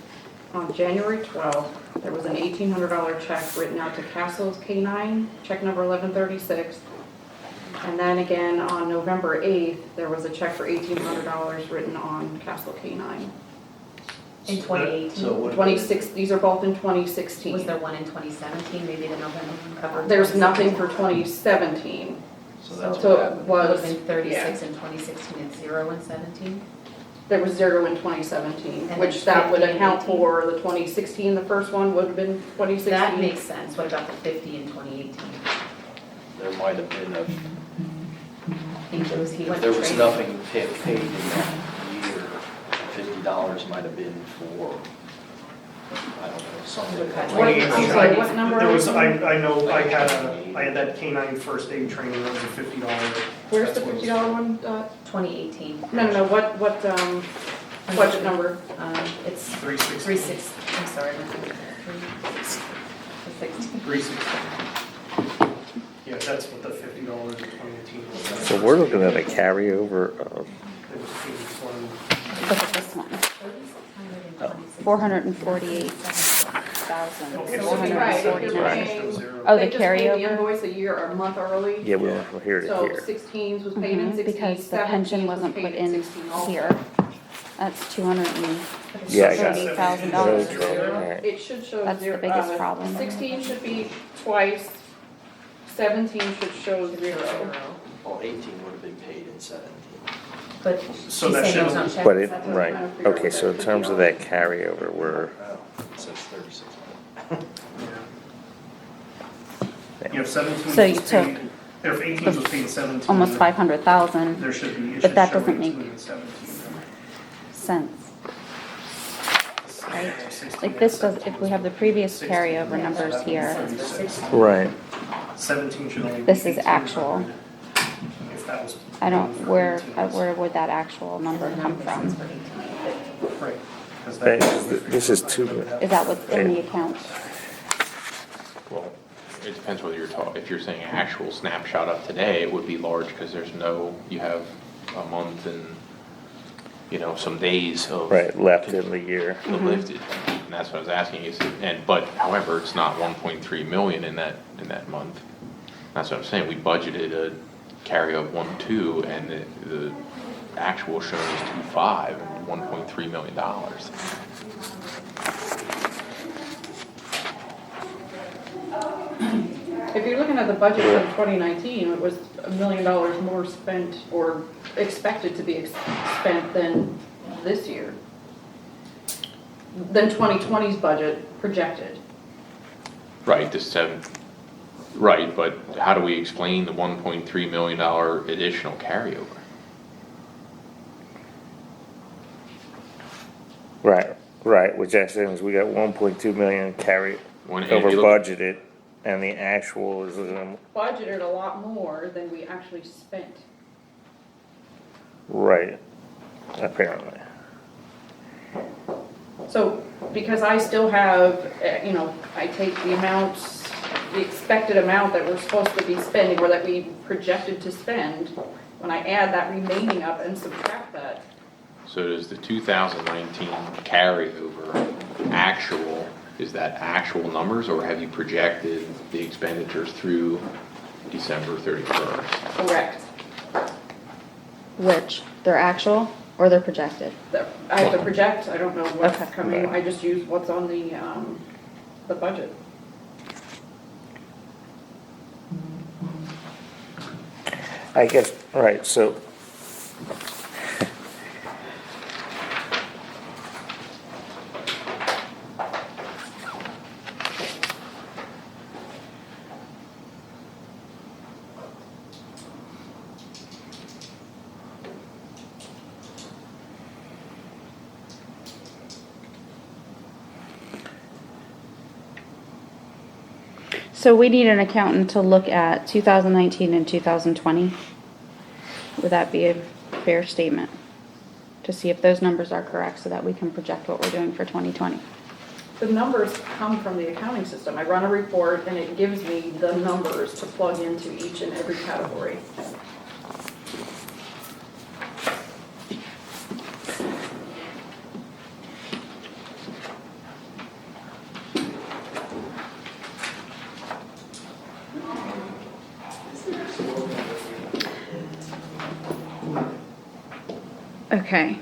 on January 12th, there was an $1,800 check written out to Castle's K-9, check number 1136. And then again, on November 8th, there was a check for $1,800 written on Castle K-9. In 2018, So what- 26, these are both in 2016. was there one in 2017, maybe the November one covered? There's nothing for 2017. So that's So what it happened. Would was, have been 36 yeah, in 2016 and 0 in 17? there was 0 in 2017, And which then that would 50 in account 18. for the 2016, the first one would have been 2016. That makes sense. What about the 50 in 2018? There might have been a, I think he if went there to was trade. nothing paid in that year, $50 might have been for, I don't know, something. What- I'm 2018, sorry, what number There are was, you I know, I had that K-9 first aid training, that was a $50. Where's the that's what it was. $50 one? 2018. No, what budget number? It's 360. 36, I'm sorry. 360. 360. Yeah, that's what the $50 in 2018 was. so we're looking at a carryover of, It was 80/20. Look at this one, 448,000, Okay, so Right, if you're 449. paying- Oh, the They just paid the carryover? invoice a year or a month early. yeah, we're here to So here. 16s was paid in Mhm, 16, because the 17s pension was wasn't paid put in in 16 also. here. That's $230,000. Yeah, I got it. $30,000. Alright. It should show That's the zero. biggest problem. 16 should be twice, 17 should show 0. Well, 18 would have been paid in 17. But she's So that saying it was should- on check. But it, That's what I'm right, trying to figure out okay, so in what that terms of $50 that carryover, we're, Oh, it says 36. You have 17 So you was paid, took if 18 was paid in 17. Almost 500,000 There should be, it But should that show doesn't 18 make and 17. cents. Right? 16 Like this and does, if we have the previous 16. carryover numbers here, 36. right, 17 should only be. This is 1800 actual. If that was. I don't, for where 18s. would that actual number come from? Right. 'cause Hey, that- this is two- Is that what's in the account? Well, it depends whether you're talking, if you're saying actual snapshot of today, it would be large because there's no, you have a month and, you know, some days of. right, left in the year. Lifted, and that's what I was asking is, but however, it's not 1.3 million in that month. That's what I'm saying, we budgeted a carry of 1.2 and the actual shown is 2.5, and $1.3 million. If you're looking at the budget for 2019, it was $1 million more spent or expected to be spent than this year. Than 2020's budget projected. Right, right, but how do we explain the $1.3 million additional carryover? Right, which I said is we got 1.2 million carry When- and over if you look- budgeted, and the actual is, Budgeted a lot more than we actually spent. right, apparently. So, because I still have, I take the amounts, the expected amount that we're supposed to be spending, or that we projected to spend, when I add that remaining up and subtract that, So does the 2019 carryover actual, is that actual numbers, or have you projected the expenditures through December 31st? correct. Which, they're actual or they're projected? I have to project, I don't know what's Okay. coming, I just use what's on the budget. I guess, right, so. So we need an accountant to look at 2019 and 2020. Would that be a fair statement? To see if those numbers are correct so that we can project what we're doing for 2020. The numbers come from the accounting system. I run a report and it gives me the numbers to plug into each and every category. Okay.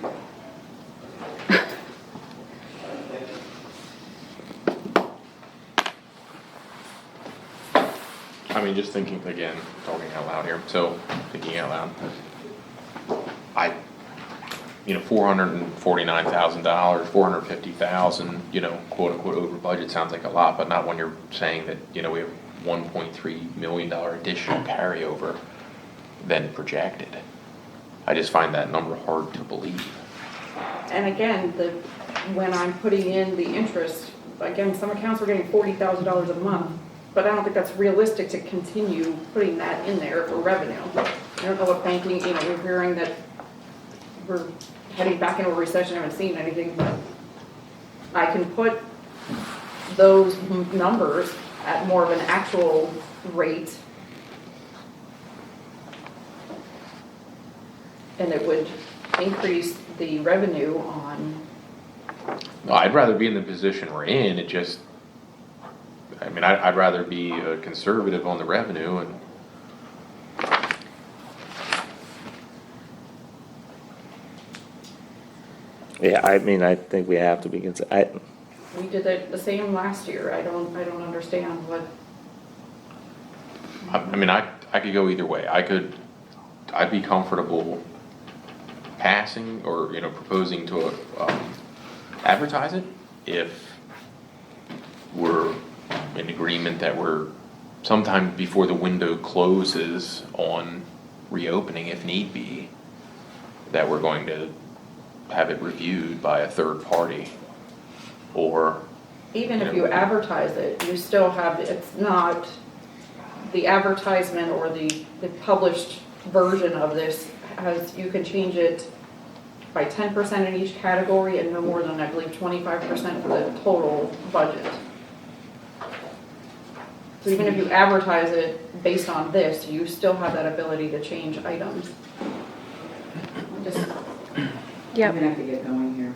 I mean, just thinking again, talking out loud here, so thinking out loud. $449,000, 450,000, quote unquote over budget sounds like a lot, but not when you're saying that, we have $1.3 million additional carryover than projected. I just find that number hard to believe. And again, when I'm putting in the interest, again, some accounts are getting $40,000 a month, but I don't think that's realistic to continue putting that in there for revenue. I don't know what banking, we're hearing that we're heading back into a recession, I haven't seen anything, but I can put those numbers at more of an actual rate. And it would increase the revenue on. No, I'd rather be in the position we're in, I'd rather be conservative on the revenue and. Yeah, I think we have to be we We did it the same last year. I don't understand what. I could go either way. I'd be comfortable passing or, proposing to advertise it if we're in agreement that we're sometime before the window closes on reopening, if need be, that we're going to have it reviewed by a third party, or. Even if you advertise it, you still have, it's not the advertisement or the published version of this you can change it by 10% in each category and no more than, I believe, 25% for the total budget. So even if you advertise it based on this, you still have that ability to change items. I'm gonna have to get going here.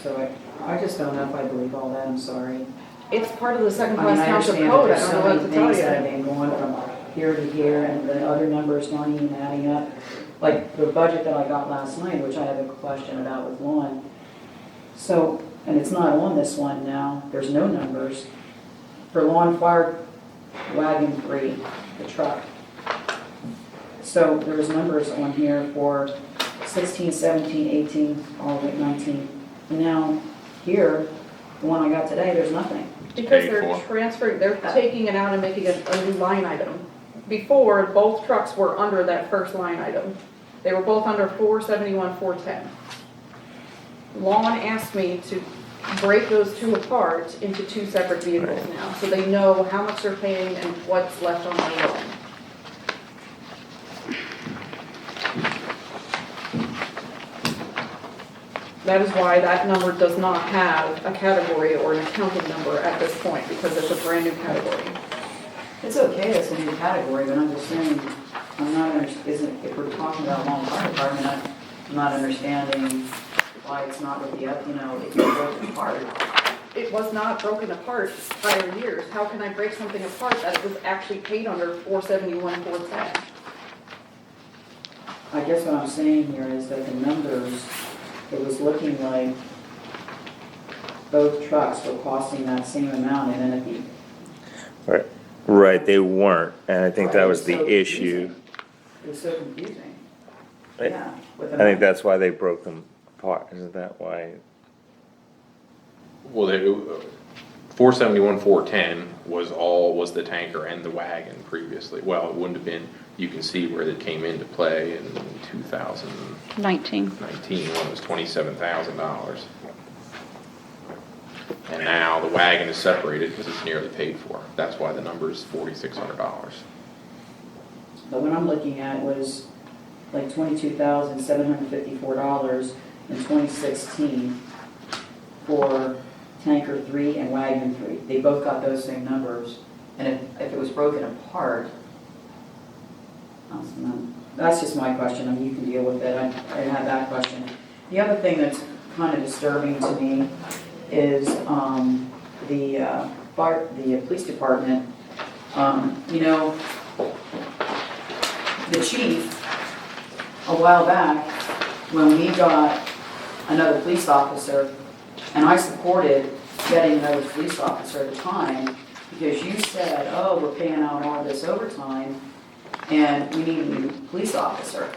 So I just don't know if I believe all that, I'm sorry. It's part of the second I mean, class I township understand code, I there's don't so know many what to tell things that have you. been going from here to here, and the other numbers aren't even adding up. Like the budget that I got last night, which I have a question about with Lauren. So, and it's not on this one now, there's no numbers. For lawn fire wagon 3, the truck. So there's numbers on here for 16, 17, 18, all the way 19. And now here, the one I got today, there's nothing. Because Paid they're for. transferring, they're taking it out and making a new line item. Before, both trucks were under that first line item. They were both under 471, 410. Lawn asked me to break those two apart into two separate vehicles now, so they know how much they're paying and what's left on their loan. That is why that number does not have a category or an accounting number at this point, because it's a brand new category. It's okay, it's a new category, but I'm just saying, I'm not if we're talking about lawn fire department, I'm not understanding why it's not with the, if you broke it apart. It was not broken apart prior years. How can I break something apart that was actually paid under 471, 410? I guess what I'm saying here is that the numbers, it was looking like both trucks were costing that same amount, and then if you. Right, they weren't, and I think that was the Right, so issue. It was so confusing. I Yeah. with the think numbers. that's why they broke them apart, isn't that why? Well, 471, 410 was the tanker and the wagon previously. Well, it wouldn't have been, you can see where it came into play in 2019 19. when it was $27,000. And now the wagon is separated because it's nearly paid for. That's why the number is $4,600. But what I'm looking at was like $22,754 in 2016 for tanker 3 and wagon 3. They both got those same numbers. And if it was broken apart, that's just my question, and you can deal with it. I had that question. The other thing that's kind of disturbing to me is the police department. You know, the chief, a while back, when we got another police officer, and I supported getting another police officer at the time, because you said, oh, we're paying out all this overtime, and we need a new police officer.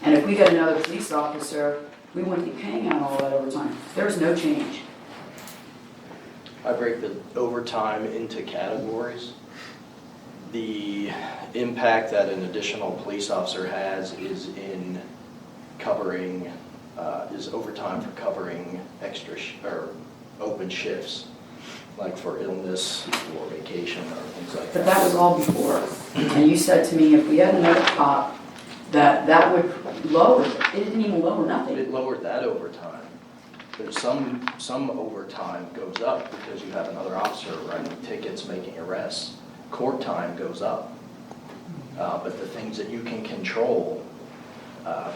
And if we get another police officer, we wouldn't be paying out all that overtime. There's no change. I break the overtime into categories. The impact that an additional police officer has is in covering, is overtime for covering extra or open shifts, like for illness or vacation or things like that. But that was all before. And you said to me, if we had another cop, that would lower, it didn't even lower nothing. It lowered that overtime. There's some overtime goes up because you have another officer writing tickets, making arrests. Court time goes up. But the things that you can control,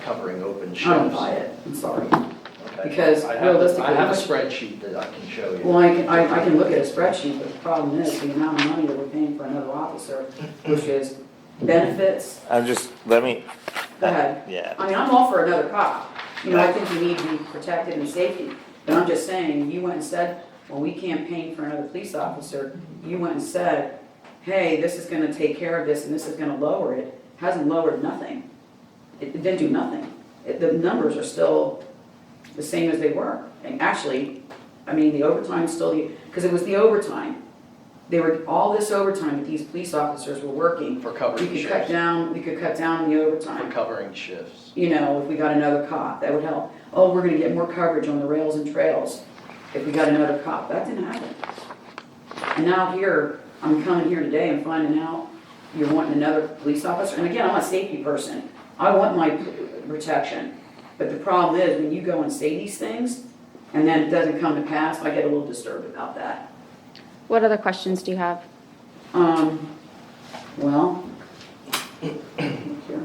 covering open shifts. I don't buy it, I'm sorry. Okay. Because realistically. I have a spreadsheet that I can show you. Well, I can look at a spreadsheet, but the problem is the amount of money that we're paying for another officer, which is benefits. Let me. Go ahead. Yeah. I mean, I'm all for another cop. You know, I think we need to be protected and safety. But I'm just saying, you went and said, well, we campaigned for another police officer. You went and said, hey, this is gonna take care of this and this is gonna lower it. Hasn't lowered nothing. It didn't do nothing. The numbers are still the same as they were. And actually, I mean, the overtime still, because it was the overtime. They were, all this overtime that these police officers were working. For covering We shifts. could cut down the overtime. For covering shifts. You know, if we got another cop, that would help. Oh, we're gonna get more coverage on the rails and trails if we got another cop. That didn't happen. And now here, I'm coming here today and finding out you're wanting another police officer. And again, I'm a safety person. I want my protection. But the problem is, when you go and say these things, and then it doesn't come to pass, I get a little disturbed about that. What other questions do you have? Well, here.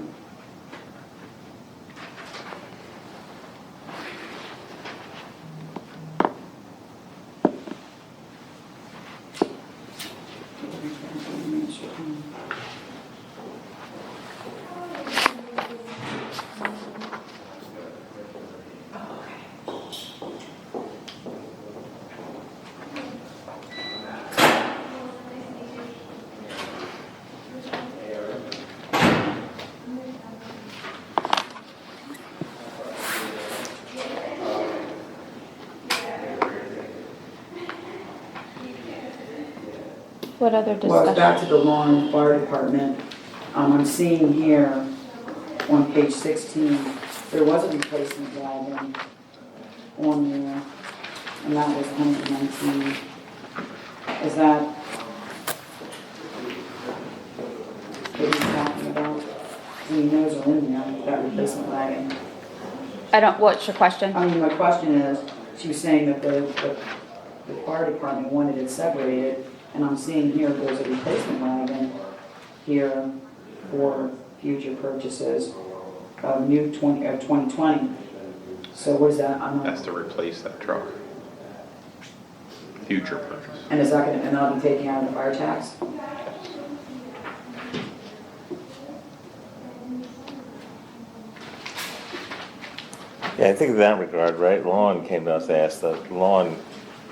What other Well, back to discussion? the lawn fire department. I'm seeing here on page 16, there was a replacement wagon on there, and that was 119. Is that what he's talking about? And he knows are in there, that replacement wagon. What's your question? I mean, my question is, she was saying that the fire department wanted it separated, and I'm seeing here there's a replacement wagon here for future purchases of 2020. So what is that? That's to replace that truck. Future purchase. And is that gonna, and that'll be taken out of the fire tax? Yeah, I think in that regard, right, Lon came to us, Lon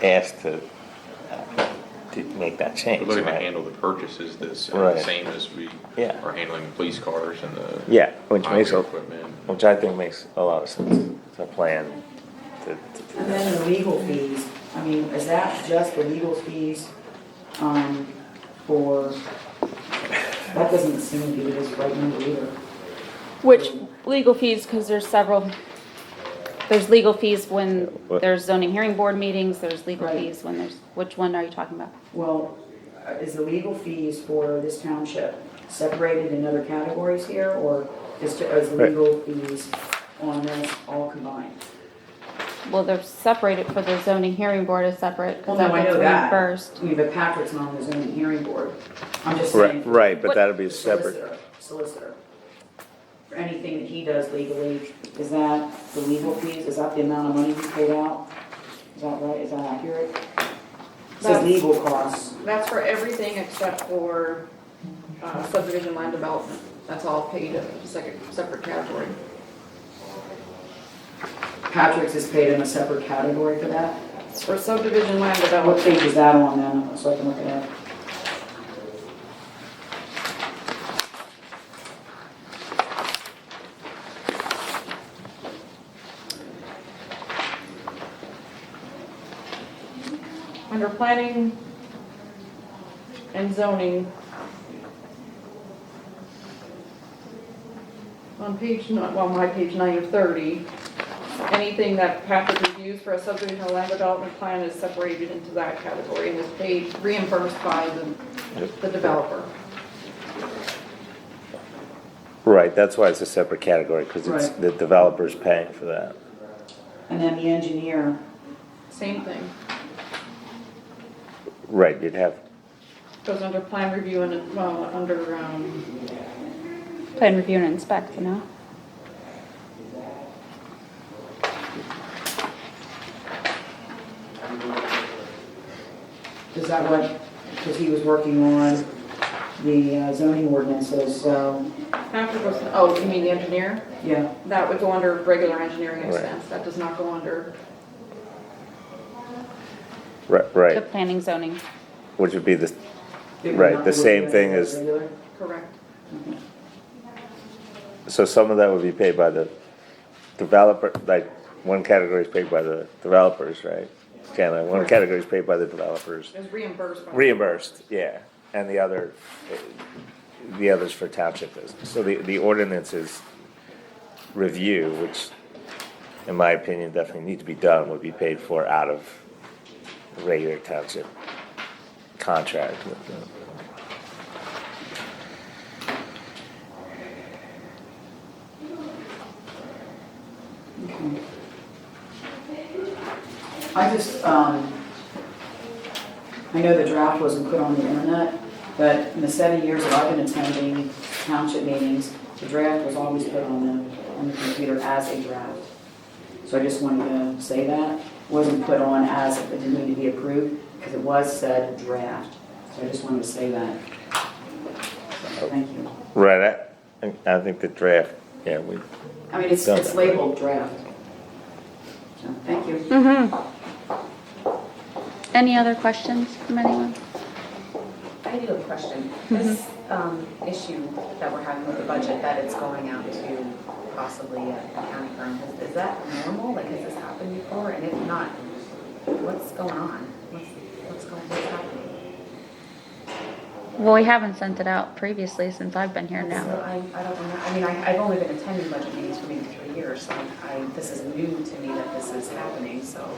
asked to make that change, We're looking to right? handle the purchases the Right. same as we Yeah. are handling the police cars and the Yeah, which highway makes, equipment. which I think makes a lot of sense, to plan to do And that. then the legal fees, I mean, is that just the legal fees, for, that doesn't seem to be the right number either. Which legal fees, because there's several, there's legal fees when What? there's zoning hearing board meetings, there's legal Right. fees when which one are you talking about? Well, is the legal fees for this township separated in other categories here, or is the Right. legal fees on this all combined? Well, they're separated for the zoning hearing board is separate, Well, because no, that I gets know that. reimbursed. I mean, but Patrick's not on the zoning hearing board. I'm just Right, saying. right, but What- that'll be separate. Solicitor. For anything that he does legally, is that the legal fees, is that the amount of money he paid out? Is that right, is that accurate? It says That's- legal costs. That's for everything except for subdivision land development. That's all paid as a separate category. Patrick's is paid in a separate category for that? For subdivision land What development, page is that on then, so I can look it up? under planning and zoning, on page, my page 9 of 30, anything that Patrick reviews for a subdivision or land development plan is separated into that category and is paid, reimbursed by the developer. Right, that's why it's a separate category, because it's, Right. the developer's paying for that. And then the engineer, Same thing, Right, you'd have, goes under plan review and, under, Plan review and inspect, you know? is that what, because he was working on the zoning ordinances, so, Patrick was, oh, you mean the engineer? yeah. That would go under regular engineering Right. expense, that does not go under, right, The right, planning zoning. which would be the, It would Right, not the go same with thing the as- regular. correct. so some of that would be paid by the developer, like, one category is paid by the developers, right? Kind of, one category is paid by the developers, Is reimbursed. by- reimbursed, yeah, and the others for township business. So the ordinances review, which in my opinion definitely need to be done, would be paid for out of the regular township contract with them. I just, I know the draft wasn't put on the internet, but in the 7 years that I've been attending township meetings, the draft was always put on the computer as a draft. So I just wanted to say that, wasn't put on as if it didn't need to be approved, because it was said draft. So I just wanted to say that. So, thank you. Right, I think the draft, yeah, we, I mean, it's labeled draft. So, thank you. Any other questions from anyone? I do have a question. This issue that we're having with the budget, that it's going out to possibly an accounting firm, is that normal? Like, has this happened before? And if not, what's going on? What's happening? Well, we haven't sent it out previously since I've been here So now. I don't know. I mean, I've only been attending budget meetings for maybe 3 years, so this is new to me that this is happening, so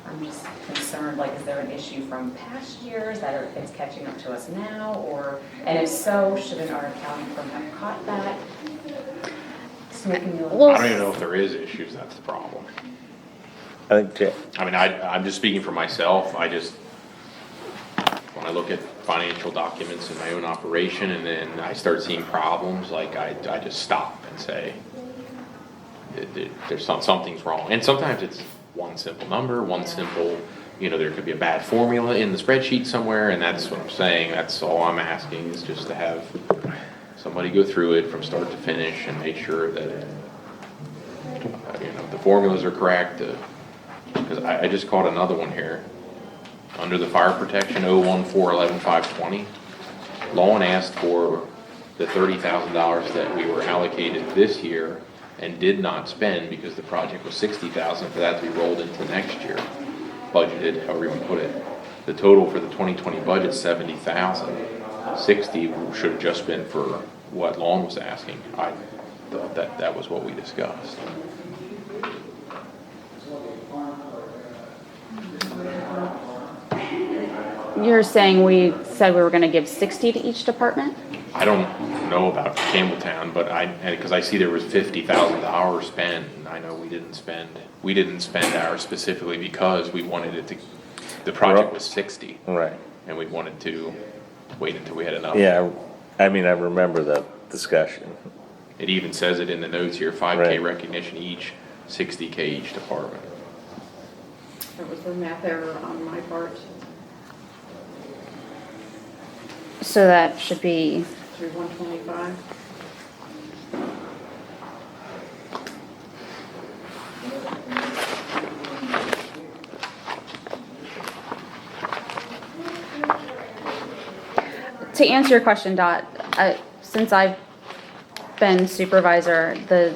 I'm just concerned, like, is there an issue from past years that it's catching up to us now, or, and if so, shouldn't our accounting firm have caught that? It's making me look. Well- I don't even know if there is issues, that's the problem. I think, I mean, I'm just speaking for myself, when I look at financial documents in my own operation and then I start seeing problems, like I just stop and say, something's wrong. And sometimes it's one simple number, one simple, there could be a bad formula in the spreadsheet somewhere, and that's what I'm saying, that's all I'm asking, is just to have somebody go through it from start to finish and make sure that, the formulas are correct, because I just caught another one here. Under the fire protection 01411-520, Lawn asked for the $30,000 that we were allocated this year and did not spend because the project was $60,000 for that to be rolled into next year, budgeted, however you want to put it. The total for the 2020 budget, $70,000. 60 should have just been for what Lawn was asking. I thought that was what we discussed. You're saying we said we were gonna give 60 to each department? I don't know about Campbelltown, but because I see there was $50,000 spent, and I know we didn't spend we didn't spend ours specifically because we wanted it to, the project was 60, Right. and we wanted to wait until we had enough. Yeah, I mean, I remember the discussion. It even says it in the notes here, 5K Right. recognition each, 60K each department. That was the math error on my part, So that should be, through 125. to answer your question, Dot, since I've been supervisor, the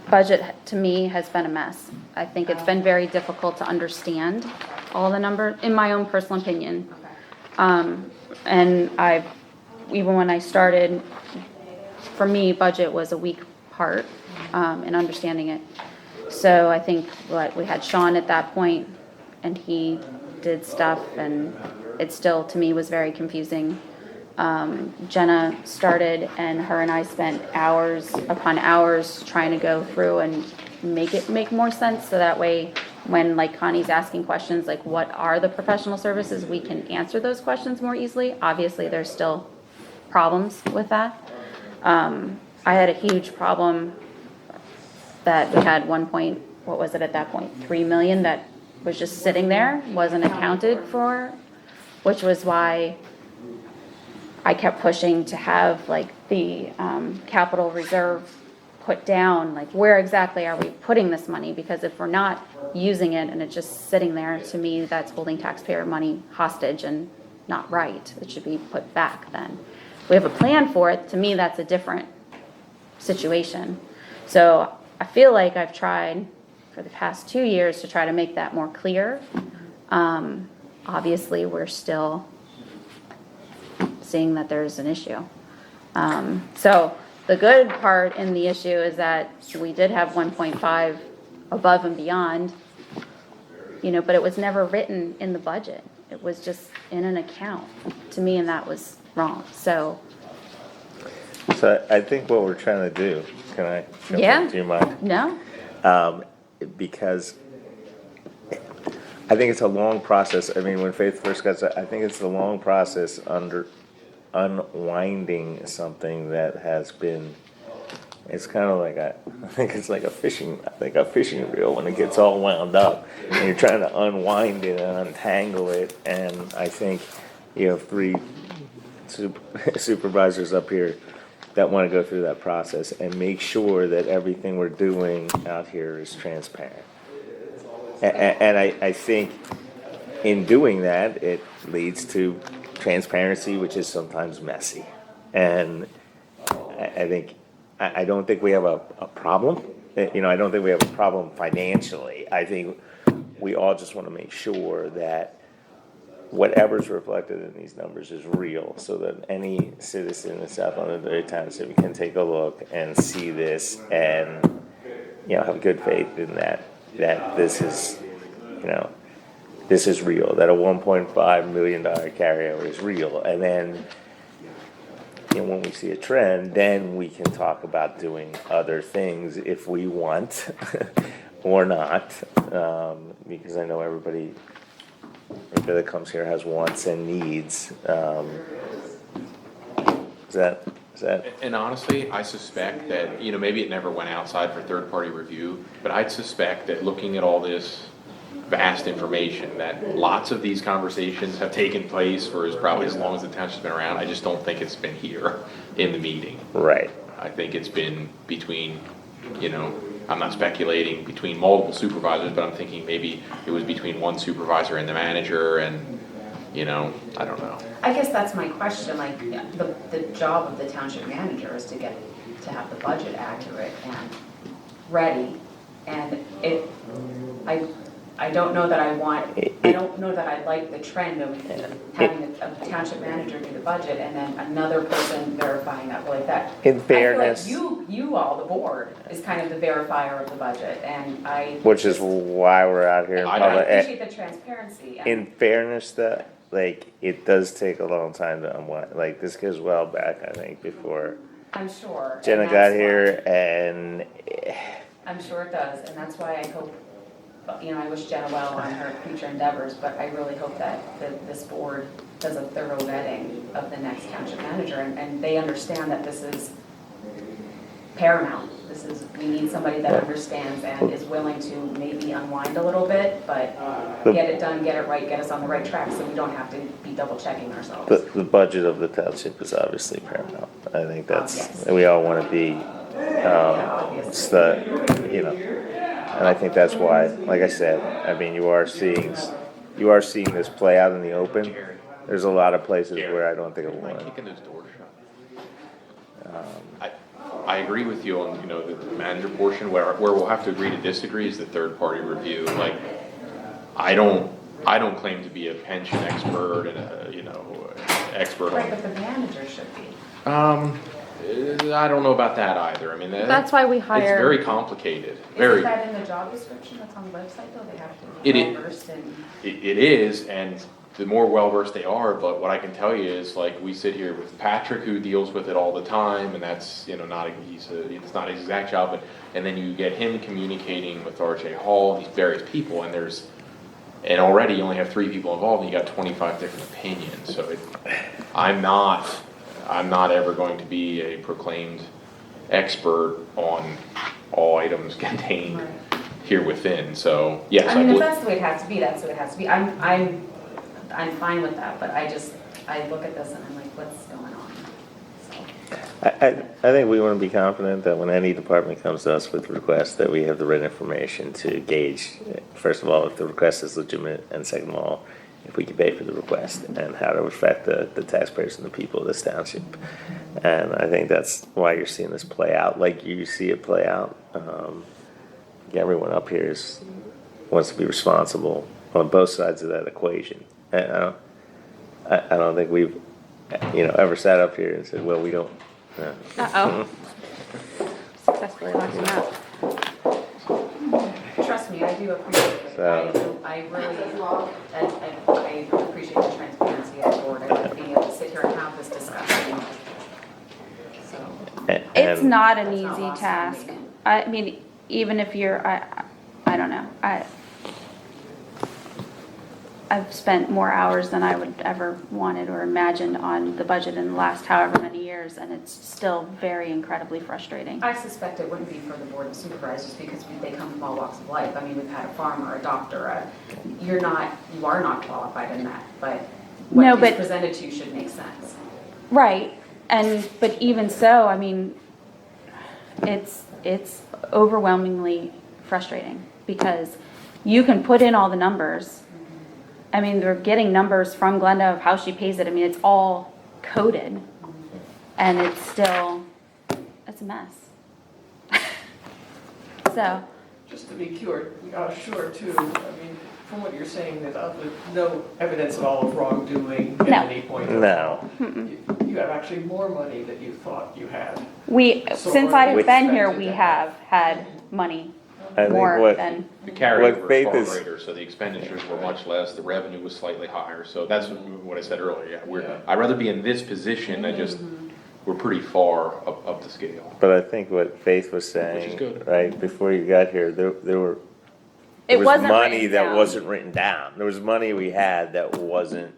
budget to me has been a mess. I think it's been very difficult to understand all the numbers, in my own personal opinion. And even when I started, for me, budget was a weak part, in understanding it. So I think we had Sean at that point, and he did stuff, and it still, to me, was very confusing. Jenna started, and her and I spent hours upon hours trying to go through and make it make more sense, so that way, when like Connie's asking questions like what are the professional services, we can answer those questions more easily. Obviously, there's still problems with that. I had a huge problem that we had what was it at that point, 3 million that was just sitting there, wasn't accounted for, which was why I kept pushing to have like the capital reserve put down, like where exactly are we putting this money? Because if we're not using it and it's just sitting there, to me, that's holding taxpayer money hostage and not right. It should be put back then. If we have a plan for it, to me, that's a different situation. So I feel like I've tried for the past 2 years to try to make that more clear. Obviously, we're still seeing that there's an issue. So the good part in the issue is that we did have 1.5 above and beyond, but it was never written in the budget. It was just in an account to me, and that was wrong. So I think what we're trying to do, can I jump Yeah. in? Do you mind? no, Because I think it's a long process. I mean, when Faith first got started, I think it's a long process under unwinding something that has been, it's kind of like I think it's like a fishing reel when it gets all wound up and you're trying to unwind it and untangle it. And I think you have 3 supervisors up here that want to go through that process and make sure that everything we're doing out here is transparent. And I think in doing that, it leads to transparency, which is sometimes messy. And I don't think we have a problem. I don't think we have a problem financially. I think we all just want to make sure that whatever's reflected in these numbers is real, so that any citizen in South Londonderry Township can take a look and see this and, have good faith in that this is, this is real, that a $1.5 million carryover is real. And then, when we see a trend, then we can talk about doing other things if we want or not, because I know everybody that comes here has wants and needs. Is that? And honestly, I suspect that, maybe it never went outside for third-party review, but I'd suspect that looking at all this vast information, that lots of these conversations have taken place for probably as long as the township's been around. I just don't think it's been here in the meeting. Right. I think it's been between, I'm not speculating between multiple supervisors, but I'm thinking maybe it was between one supervisor and the manager, and, I don't know. I guess that's my question, like, the job of the township manager is to have the budget accurate and ready, and I don't know that I don't know that I like the trend of having a township manager do the budget and then another person verifying that, like that. In fairness. I feel like you all, the board, is kind of the verifier of the budget, and Which is why we're out here in I public. appreciate the transparency. In fairness, though, it does take a long time to unwind. This goes well back, I think, before I'm sure. Jenna and got that's here, why- and I'm sure it does, and that's why I hope you know, I wish Jenna well on her future endeavors, but I really hope that this board does a thorough vetting of the next township manager, and they understand that this is paramount. We need somebody that understands and is willing to maybe unwind a little bit, but get it done, get it right, get us on the right track, so we don't have to be double checking ourselves. The budget of the township is obviously paramount. I think that's, Yes. we all want to be, Obviously. you know, and I think that's why, like I said, I mean, you are seeing this play out in the open. There's a lot of places where I don't think it Am will. I kicking those doors shut? I agree with you on, you know, the manager portion, where we'll have to agree to disagree is the third party review. Like, I don't claim to be a pension expert and a, you know, expert Right, on. but the manager should be. I don't know about that either. I mean, That's why we It's hire. very complicated, Isn't very. that in the job description that's on the website, though? They have to It be is. well-versed in. It is, and the more well-versed they are, but what I can tell you is, like, we sit here with Patrick, who deals with it all the time, and that's, you know, it's not his exact job, and then you get him communicating with RJ Hall, these various people, and already you only have 3 people involved, and you got 25 different opinions, so I'm not ever going to be a proclaimed expert on all items contained Right. here within, so, yes, I mean, if believe. that's the way it has to be, that's the way it has to be. I'm fine with that, but I look at this and I'm like, what's going on? So, I think we want to be confident that when any department comes to us with requests, that we have the right information to gauge, first of all, if the request is legitimate, and second of all, if we can pay for the request, and how to affect the taxpayers and the people of this township. And I think that's why you're seeing this play out, like you see it play out. Everyone up here wants to be responsible on both sides of that equation. And I don't think we've, you know, ever sat up here and said, well, we don't. Uh-oh. Successfully locked him out. trust me, I do appreciate it. So- I really, I appreciate the transparency of the board. I like being able to sit here and have this discussion. So, It's And- not an That's not easy lost on task. me. I mean, even if you're, I don't know, I've spent more hours than I would ever wanted or imagined on the budget in the last however many years, and it's still very incredibly frustrating. I suspect it wouldn't be for the board of supervisors because they come from all walks of life. I mean, we've had a farmer, a doctor, you are not qualified in that, but No, what is but- presented to you should make sense. Right, but even so, I mean, it's overwhelmingly frustrating because you can put in all the numbers. I mean, they're getting numbers from Glenda of how she pays it. I mean, it's all coded and it's still, it's a mess. So, Just to be sure too, I mean, from what you're saying, there's no evidence at all of wrongdoing at No. any point. No. You have actually more money than you thought you had. since I've With- been here, we have had money I think more what- than, The carryover was Faith far is- greater, so the expenditures were much less, the revenue was slightly higher, so that's what I said earlier, yeah, I'd rather be in this position, we're pretty far up the scale. But I think what Faith was saying, Which is good. right, before you got here, there was wasn't money written that down. wasn't written down. There was money we had that wasn't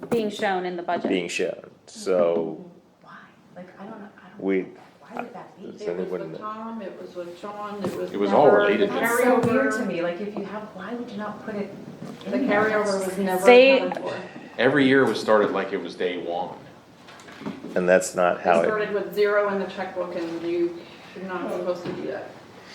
being shown in the budget. being shown. So Why? Like, I don't know. we, Why would that be? Does It was anyone- with Tom, it was with Sean, it It was was all never- related the to- That's so weird to carryover. me, like, if you have, why would you not put it in The there? carryover was never They- accounted for. Every year was started like it was day one. and that's not It how it, started with 0 in the checkbook and you're not supposed to do that.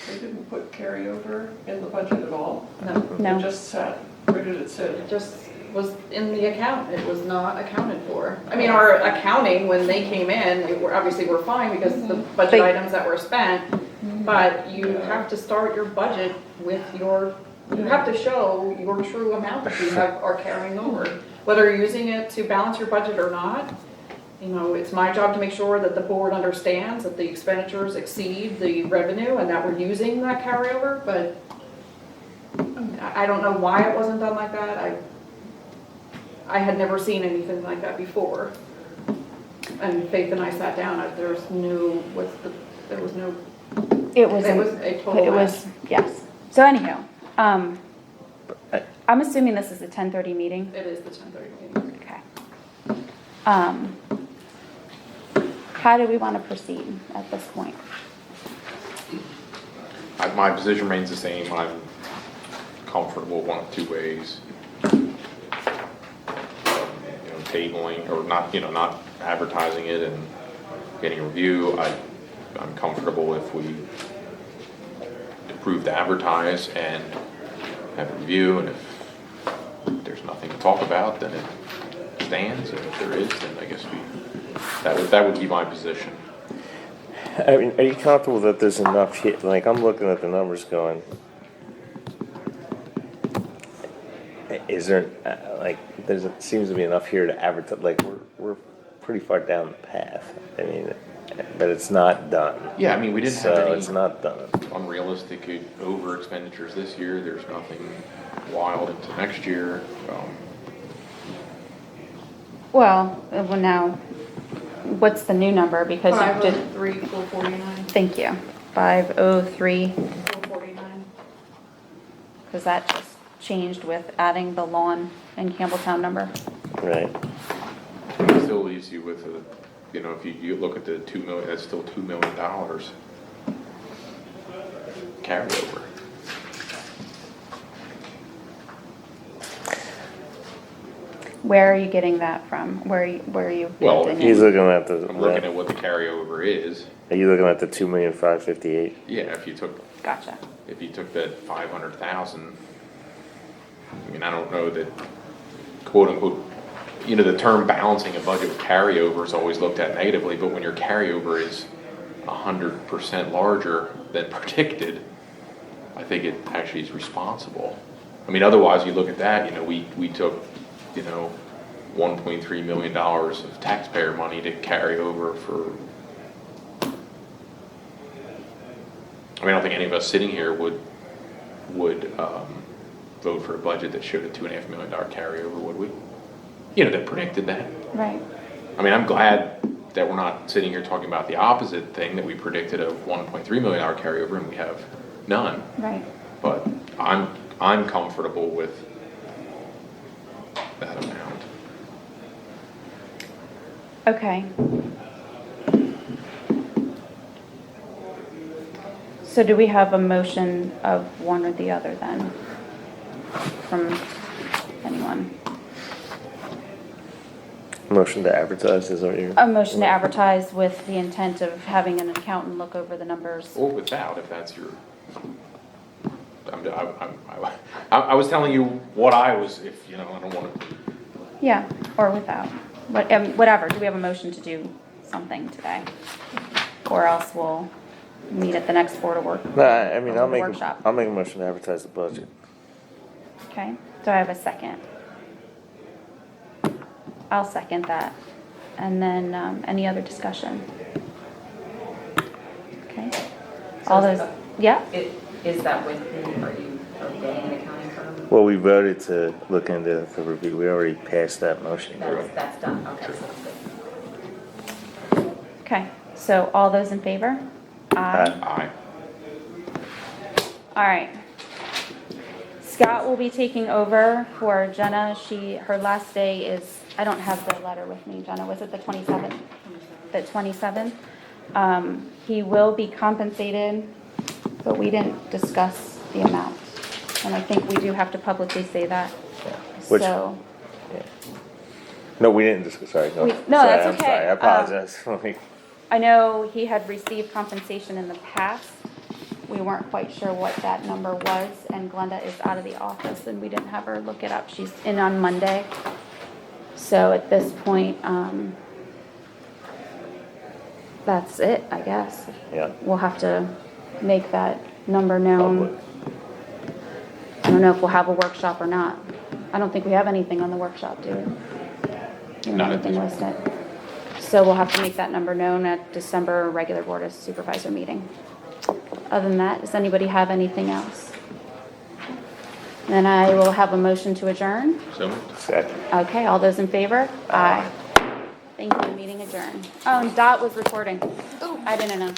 They didn't put carryover in the budget at all. No, No. It just sat, where did it sit? it just was in the account, it was not accounted for. I mean, our accounting, when they came in, obviously we're fine because the budget They- items that were spent, but you have to start your budget with you have to show your true amount that you are carrying over. Whether you're using it to balance your budget or not, you know, it's my job to make sure that the board understands that the expenditures exceed the revenue and that we're using that carryover, but I don't know why it wasn't done like that. I had never seen anything like that before. And Faith and I sat down, there was no, It was a total It mess. was, yes. So anyhow, I'm assuming this is a 10:30 meeting. It is the 10:30 meeting. Okay. How do we want to proceed at this point? My position remains the same. I'm comfortable one of two ways. Tabling or not, not advertising it and getting a review. I'm comfortable if we approve to advertise and have a review, and if there's nothing to talk about, then it stands, and if there is, then I guess that would be my position. I mean, are you comfortable that there's enough here? Like, I'm looking at the numbers going, is there, seems to be enough here to advertise, like, we're pretty far down the path. I mean, but it's not done. Yeah, I mean, we didn't have So any it's not done. unrealistic over expenditures this year. There's nothing wild into next year. Well, now, what's the new number? Because you did, 503,449. thank you, 503, 449. because that just changed with adding the lawn and Campbelltown number. Right. It still leaves you with if you look at the 2 million, that's still $2 million carryover. Where are you getting that from? Where are you Well, building He's it? looking at the, I'm looking at what the carryover is. are you looking at the 2,558,000? Yeah, if you took Gotcha. that 500,000, I mean, I don't know that quote unquote, the term balancing a budget with carryover is always looked at negatively, but when your carryover is 100% larger than predicted, I think it actually is responsible. I mean, otherwise you look at that, we took, $1.3 million of taxpayer money to carry over for, I mean, I don't think any of us sitting here would vote for a budget that showed a $2.5 million carryover, would we? That predicted that. Right. I mean, I'm glad that we're not sitting here talking about the opposite thing, that we predicted a $1.3 million carryover and we have none. Right. But I'm comfortable with that amount. Okay. So do we have a motion of one or the other then? From anyone? Motion to advertise is what you're. A motion to advertise with the intent of having an accountant look over the numbers. Or without, if that's your, I was telling you what I was, if, I don't want to. Yeah, or without. Whatever. Do we have a motion to do something today? Or else we'll meet at the next Board of Work. No, I mean, I'll make Workshop. a motion to advertise the budget. Okay, do I have a second? I'll second that. And then, any other discussion? Okay. All those, yeah? Is that with, are you getting an accounting firm? Well, we voted to look into the review. We already passed that motion. That's done, okay, so that's good. Okay, so all those in favor? Aye. All right. Scott will be taking over for Jenna. Her last day is, I don't have the letter with me, Jenna, was it the 27th? The 27th? He will be compensated, but we didn't discuss the amount. And I think we do have to publicly say that. Which- So, No, we didn't discuss, sorry. No, Sorry, that's I'm okay. sorry, I apologize. I know he had received compensation in the past. We weren't quite sure what that number was, and Glenda is out of the office, and we didn't have her look it up. She's in on Monday. So at this point, that's it, I guess. Yeah. We'll have to make that number known. Public. I don't know if we'll have a workshop or not. I don't think we have anything on the workshop, do we? We don't Not have at anything this listed. So we'll have to make that number known at December regular Board of Supervisor meeting. Other than that, does anybody have anything else? Then I will have a motion to adjourn. So. Second. Okay, all those in favor? Aye. Thank you, meeting adjourned. Oh, and Dot was recording. Ooh, I didn't know.